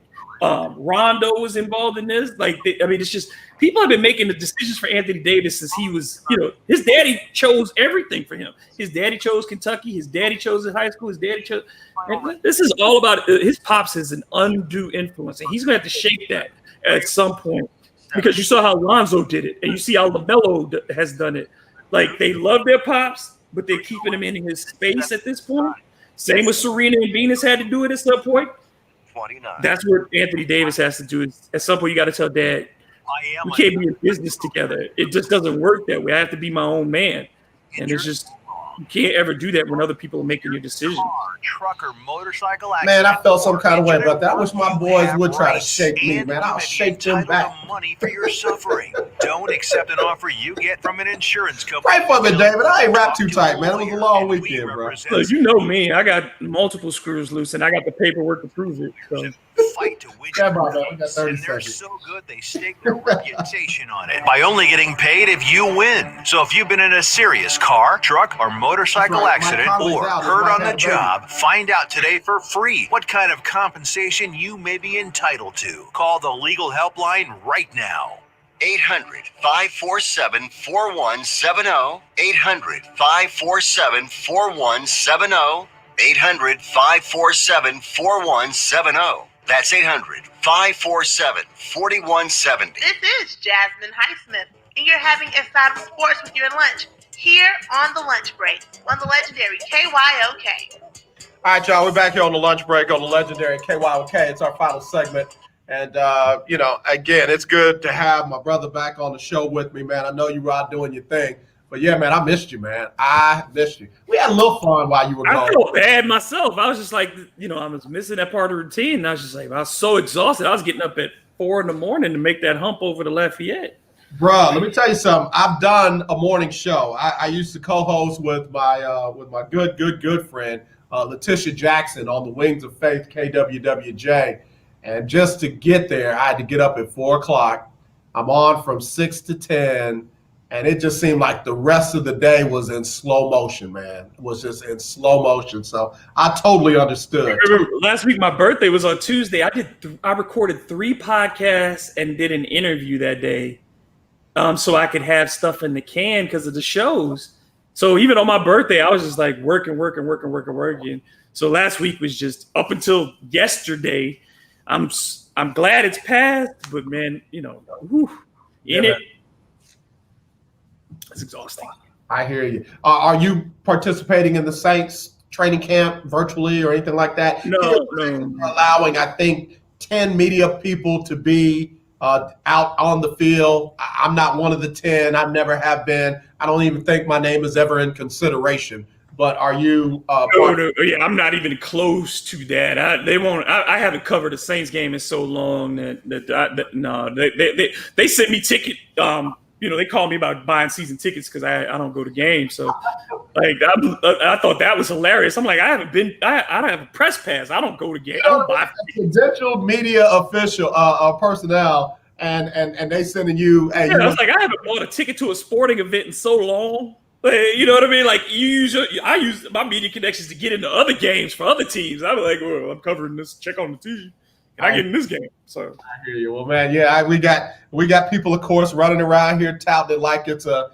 Rondo was involved in this. It's just people have been making the decisions for Anthony Davis since he was, his daddy chose everything for him. His daddy chose Kentucky. His daddy chose in high school. His daddy chose. And this is all about his pops is an undue influence, and he's going to have to shake that at some point because you saw how Lonzo did it, and you see how LaMelo has done it. Like they love their pops, but they're keeping him in his space at this point. Same with Serena and Venus had to do it at some point. That's what Anthony Davis has to do. Is at some point you got to tell Dad, we can't be in business together. It just doesn't work that way. I have to be my own man, and it's just you can't ever do that when other people are making your decisions. Truck or motorcycle Man, I felt some kind of way about that. I wish my boys would try to shake me, man. I'll shake them back. Money for your suffering. Don't accept an offer you get from an insurance company. Pray for me, David. I ain't wrapped too tight, man. It was a long weekend, bro. Look, you know me. I got multiple screws loose, and I got the paperwork to prove it. So. Fight to win and they're so good they stake their reputation on it by only getting paid if you win. So if you've been in a serious car, truck, or motorcycle accident or hurt on the job, find out today for free what kind of compensation you may be entitled to. Call the legal helpline right now. 800-547-4170. 800-547-4170. 800-547-4170. That's 800-547-4170. This is Jasmine Highsmith, and you're having Inside of Sports with your lunch here on the lunch break on the legendary KYOK. All right, y'all, we're back here on the lunch break on the legendary KYOK. It's our final segment. And, again, it's good to have my brother back on the show with me, man. I know you were out doing your thing. But, yeah, man, I missed you, man. I missed you. We had a little fun while you were gone. I felt bad myself. I was just like, I was missing that part of the routine. And I was just like, I was so exhausted. I was getting up at 4 a.m. to make that hump over to Lafayette. Bro, let me tell you something. I've done a morning show. I used to co-host with my good friend, Letitia Jackson on the Wings of Faith, KWWJ. And just to get there, I had to get up at 4 o'clock. I'm on from 6 to 10. And it just seemed like the rest of the day was in slow motion, man. It was just in slow motion. So I totally understood. Last week, my birthday was on Tuesday. I recorded 3 podcasts and did an interview that day so I could have stuff in the can because of the shows. So even on my birthday, I was just like working. So last week was just up until yesterday. I'm glad it's passed, but man, it. It's exhausting. I hear you. Are you participating in the Saints training camp virtually or anything like that? No. Allowing, I think, 10 media people to be out on the field. I'm not one of the 10. I never have been. I don't even think my name is ever in consideration. But are you? No. Yeah, I'm not even close to that. I haven't covered a Saints game in so long that they sent me ticket. They called me about buying season tickets because I don't go to games. So, I thought that was hilarious. I'm like, I haven't been. I don't have a press pass. I don't go to games. I don't buy credentialed media official personnel, and they sending you. Hey, I was like, I haven't bought a ticket to a sporting event in so long. You know what I mean? Like I use my media connections to get into other games for other teams. I'm like, well, I'm covering this. Check on the team. I get in this game. So I hear you. Well, man, yeah, we got people, of course, running around here touting it like it's a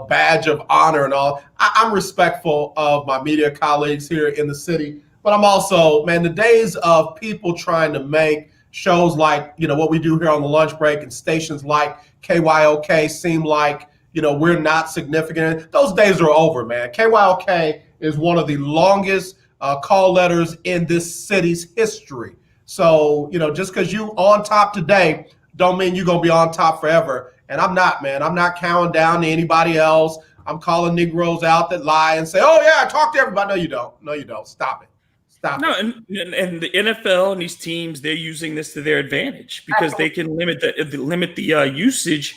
badge of honor and all. I'm respectful of my media colleagues here in the city, but I'm also, man, the days of people trying to make shows like what we do here on the lunch break and stations like KYOK seem like we're not significant. Those days are over, man. KYOK is one of the longest call letters in this city's history. So, just because you on top today don't mean you're going to be on top forever. And I'm not, man. I'm not counting down to anybody else. I'm calling Negroes out that lie and say, oh, yeah, I talk to everybody. No, you don't. No, you don't. Stop it. Stop it. And the NFL and these teams, they're using this to their advantage because they can limit the usage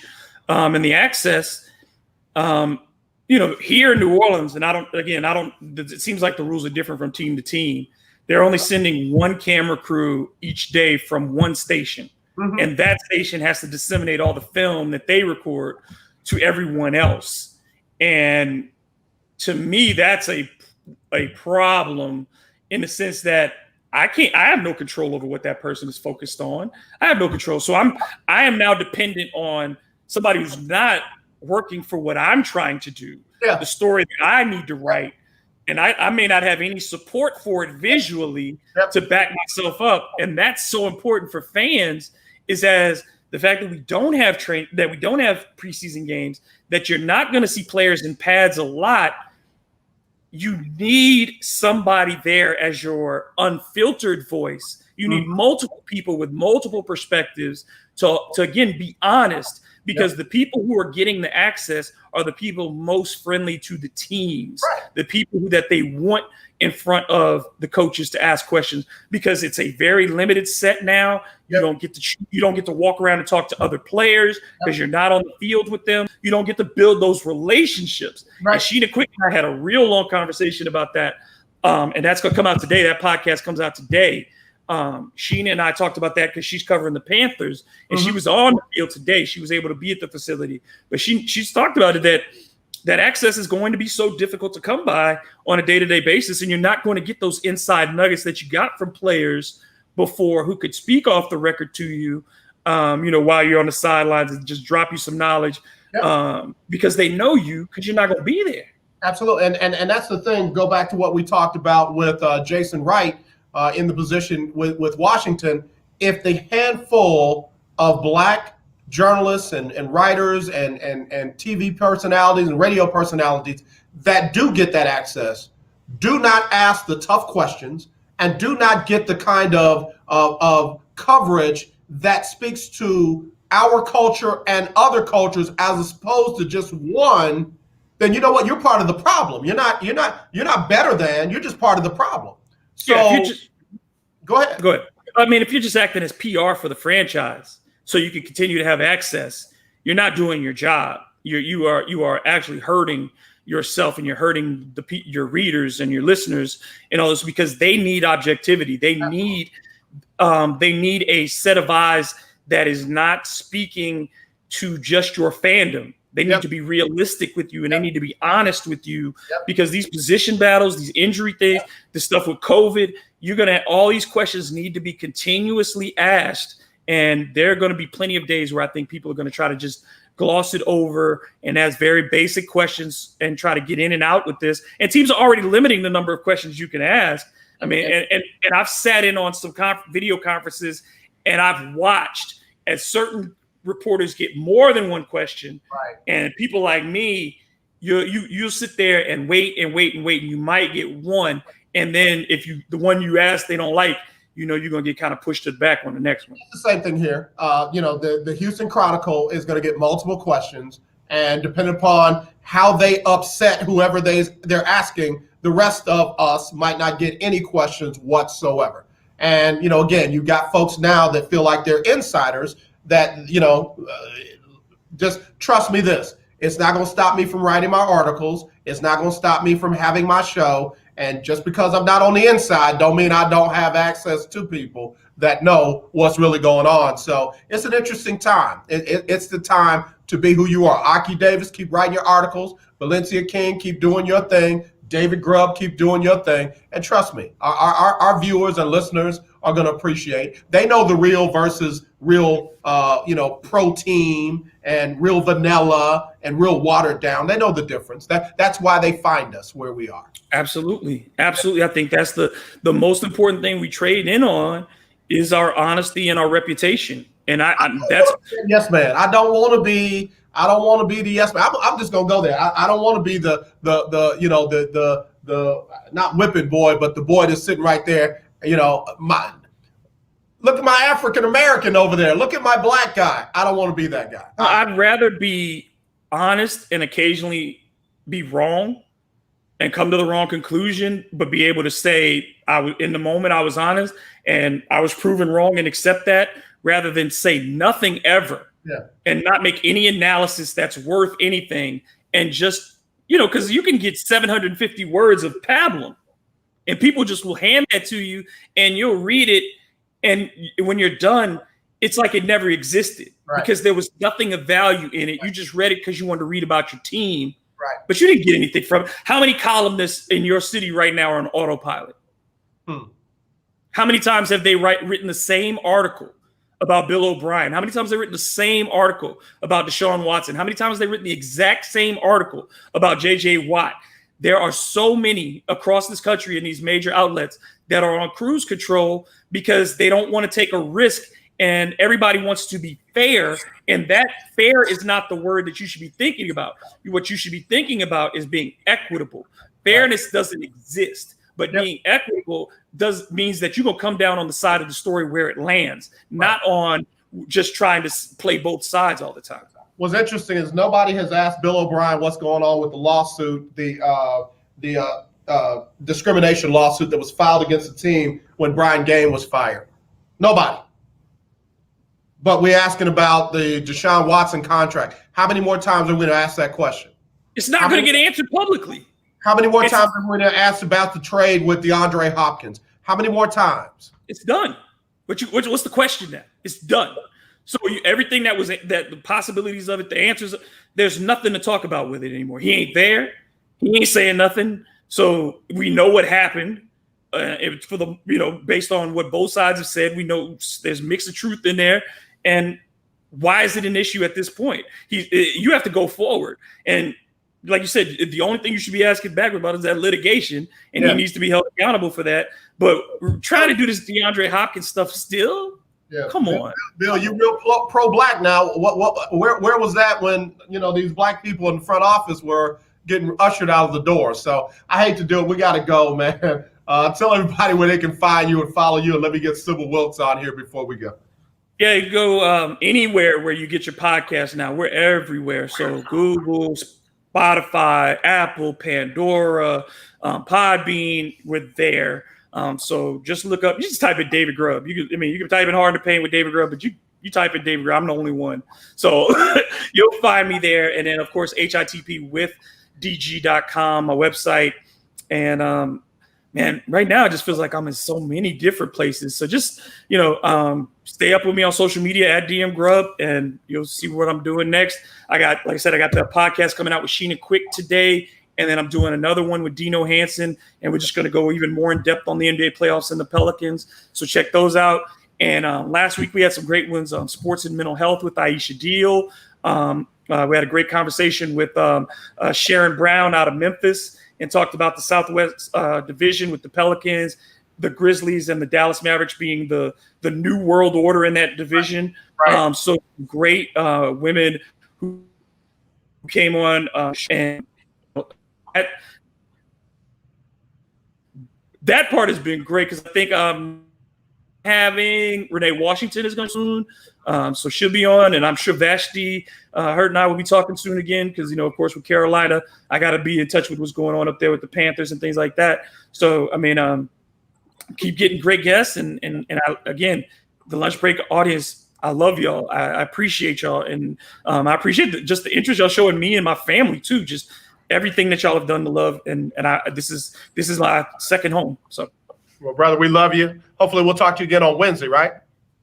and the access. Here in New Orleans, and it seems like the rules are different from team to team. They're only sending one camera crew each day from one station. Mm-hmm. And that station has to disseminate all the film that they record to everyone else. And to me, that's a problem in the sense that I have no control over what that person is focused on. I have no control. So I am now dependent on somebody who's not working for what I'm trying to do, the story that I need to write. And I may not have any support for it visually to back myself up. And that's so important for fans is as the fact that we don't have preseason games, that you're not going to see players in pads a lot. You need somebody there as your unfiltered voice. You need multiple people with multiple perspectives to again, be honest, because the people who are getting the access are the people most friendly to the teams, the people that they want in front of the coaches to ask questions, because it's a very limited set now. You don't get to walk around and talk to other players because you're not on the field with them. You don't get to build those relationships. Right. And Sheena Quick and I had a real long conversation about that. And that's going to come out today. That podcast comes out today. Sheena and I talked about that because she's covering the Panthers, and she was on the field today. She was able to be at the facility, but she's talked about it that access is going to be so difficult to come by on a day-to-day basis, and you're not going to get those inside nuggets that you got from players before who could speak off the record to you, while you're on the sidelines and just drop you some knowledge because they know you because you're not going to be there. Absolutely, and that's the thing. Go back to what we talked about with Jason Wright. In the position with Washington, if the handful of Black journalists and writers and TV personalities and radio personalities that do get that access do not ask the tough questions and do not get the kind of coverage that speaks to our culture and other cultures as opposed to just one, then you know what? You're part of the problem. You're not better than. You're just part of the problem. So go ahead. I mean, if you're just acting as PR for the franchise so you can continue to have access, you're not doing your job. You are actually hurting yourself, and you're hurting your readers and your listeners and all this, because they need objectivity. They need a set of eyes that is not speaking to just your fandom. They need to be realistic with you, and they need to be honest with you, because these position battles, these injury things, the stuff with COVID, all these questions need to be continuously asked. And there are going to be plenty of days where I think people are going to try to just gloss it over and ask very basic questions and try to get in and out with this. And teams are already limiting the number of questions you can ask. I mean, and I've sat in on some video conferences, and I've watched as certain reporters get more than one question, and people like me, you'll sit there and wait, and you might get one, and then if the one you ask they don't like, you're gonna get kind of pushed to the back on the next one. It's the same thing here. The Houston Chronicle is going to get multiple questions, and depending upon how they upset whoever they're asking, the rest of us might not get any questions whatsoever. And again, you got folks now that feel like they're insiders. That, just trust me this. It's not going to stop me from writing my articles. It's not going to stop me from having my show. And just because I'm not on the inside don't mean I don't have access to people that know what's really going on. So it's an interesting time. It's the time to be who you are. Aki Davis, keep writing your articles. Valencia King, keep doing your thing. David Grubb, keep doing your thing. And trust me, our viewers and listeners are going to appreciate. They know the real versus real, pro team and real vanilla and real watered down. They know the difference. That's why they find us where we are. Absolutely. I think that's the most important thing we trade in on is our honesty and our reputation. And that's yes, man. I don't want to be the yes man. I'm just gonna go there. I don't want to be the not whipping boy, but the boy that's sitting right there. Look at my African American over there. Look at my black guy. I don't want to be that guy. I'd rather be honest and occasionally be wrong and come to the wrong conclusion, but be able to say in the moment I was honest and I was proven wrong and accept that, rather than say nothing ever and not make any analysis that's worth anything, and just, because you can get 750 words of pablum and people just will hand that to you and you'll read it, and when you're done, it's like it never existed because there was nothing of value in it. You just read it because you wanted to read about your team. Right. But you didn't get anything from it. How many columnists in your city right now are on autopilot? How many times have they written the same article about Bill O'Brien? How many times have they written the same article about Deshaun Watson? How many times have they written the exact same article about J.J. Watt? There are so many across this country in these major outlets that are on cruise control because they don't want to take a risk, and everybody wants to be fair. And that fair is not the word that you should be thinking about. What you should be thinking about is being equitable. Fairness doesn't exist, but being equitable means that you're going to come down on the side of the story where it lands, not on just trying to play both sides all the time. What's interesting is nobody has asked Bill O'Brien what's going on with the lawsuit, the discrimination lawsuit that was filed against the team when Brian Game was fired. Nobody. But we're asking about the Deshaun Watson contract. How many more times are we going to ask that question? It's not going to get answered publicly. How many more times are we going to ask about the trade with DeAndre Hopkins? How many more times? It's done. What's the question now? It's done. So everything that the possibilities of it, the answers, there's nothing to talk about with it anymore. He ain't there. He ain't saying nothing. So we know what happened. Based on what both sides have said, we know there's mix of truth in there. And why is it an issue at this point? You have to go forward. And like you said, the only thing you should be asking back about is that litigation, and he needs to be held accountable for that. But trying to do this DeAndre Hopkins stuff still, come on, Bill, you real pro-black now. Where was that when these black people in the front office were getting ushered out of the door? So I hate to do it. We got to go, man. Tell everybody where they can find you and follow you, and let me get Sybil Wilkes on here before we go. Yeah, you go anywhere where you get your podcast now. We're everywhere. So Google, Spotify, Apple, Pandora, Podbean, we're there. So just look up. You just type in David Grubb. You can type in Hard to Paint with David Grubb, but you type in David Grubb. I'm the only one. So you'll find me there. And then, of course, HITP with DG.com, my website. And man, right now it just feels like I'm in so many different places. So just, stay up with me on social media at DM Grubb, and you'll see what I'm doing next. Like I said, I got the podcast coming out with Sheena Quick today, and then I'm doing another one with Dino Hansen, and we're just going to go even more in depth on the NBA playoffs and the Pelicans. So check those out. And last week we had some great ones on sports and mental health with Aisha Deal. We had a great conversation with Sharon Brown out of Memphis, and talked about the Southwest Division with the Pelicans, the Grizzlies, and the Dallas Mavericks being the new world order in that division. Right. So great women who came on, and that part has been great because I think having Renee Washington is going soon. So she'll be on, and I'm sure Vashti Hurt and I will be talking soon again because, of course, with Carolina, I got to be in touch with what's going on up there with the Panthers and things like that. So, keep getting great guests. And again, the Lunch Break audience, I love y'all. I appreciate y'all. And I appreciate just the interest y'all showing me and my family, too. Just everything that y'all have done to love. And this is my second home. So, well, brother, we love you. Hopefully we'll talk to you again on Wednesday, right?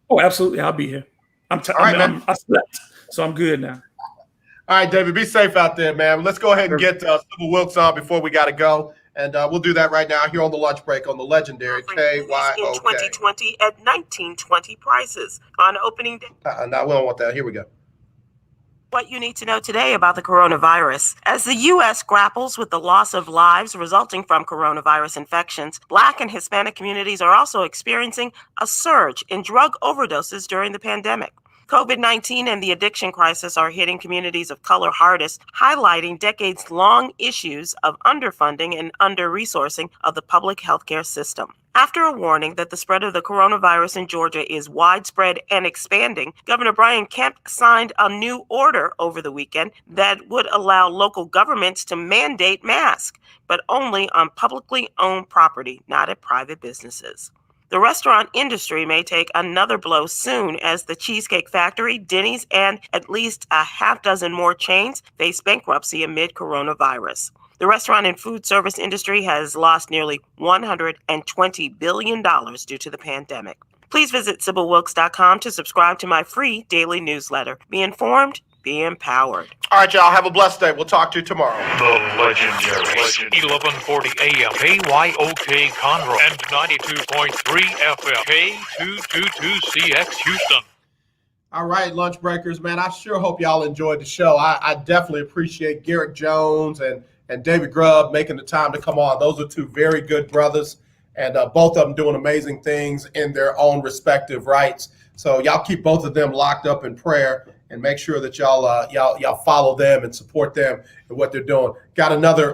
Oh, absolutely. I'll be here. I slept, so I'm good now. All right, David, be safe out there, man. Let's go ahead and get Sybil Wilkes on before we got to go. And we'll do that right now here on the lunch break on the Legendary KYOK. In 2020 at 1920 prices on opening day. No, we don't want that. Here we go. What you need to know today about the coronavirus. As the U.S. grapples with the loss of lives resulting from coronavirus infections, Black and Hispanic communities are also experiencing a surge in drug overdoses during the pandemic. COVID-19 and the addiction crisis are hitting communities of color hardest, highlighting decades-long issues of underfunding and under-resourcing of the public healthcare system. After a warning that the spread of the coronavirus in Georgia is widespread and expanding, Governor Brian Kemp signed a new order over the weekend that would allow local governments to mandate masks, but only on publicly owned property, not at private businesses. The restaurant industry may take another blow soon as the Cheesecake Factory, Denny's, and at least a half dozen more chains face bankruptcy amid coronavirus. The restaurant and food service industry has lost nearly $120 billion due to the pandemic. Please visit SibylWilkes.com to subscribe to my free daily newsletter. Be informed, be empowered. All right, y'all. Have a blessed day. We'll talk to you tomorrow. The Legendary 1140 AM KYOK Conroe and 92.3 FM K222CX Houston. All right, lunch breakers, man. I sure hope y'all enjoyed the show. I definitely appreciate Garrick Jones and David Grubb making the time to come on. Those are two very good brothers, and both of them doing amazing things in their own respective rights. So y'all keep both of them locked up in prayer and make sure that y'all follow them and support them and what they're doing. Got another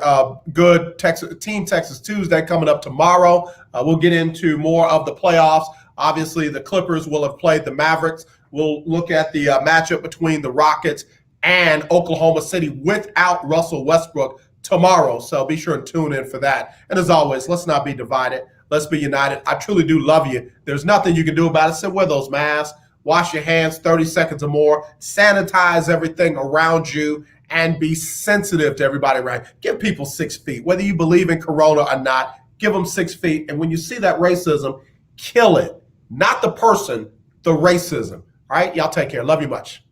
good Team Texas Tuesday coming up tomorrow. We'll get into more of the playoffs. Obviously, the Clippers will have played the Mavericks. We'll look at the matchup between the Rockets and Oklahoma City without Russell Westbrook tomorrow. So be sure and tune in for that. And as always, let's not be divided. Let's be united. I truly do love you. There's nothing you can do about it. So wear those masks. Wash your hands 30 seconds or more. Sanitize everything around you and be sensitive to everybody around. Give people 6 feet. Whether you believe in corona or not, give them 6 feet. And when you see that racism, kill it. Not the person, the racism. All right? Y'all take care. Love you much.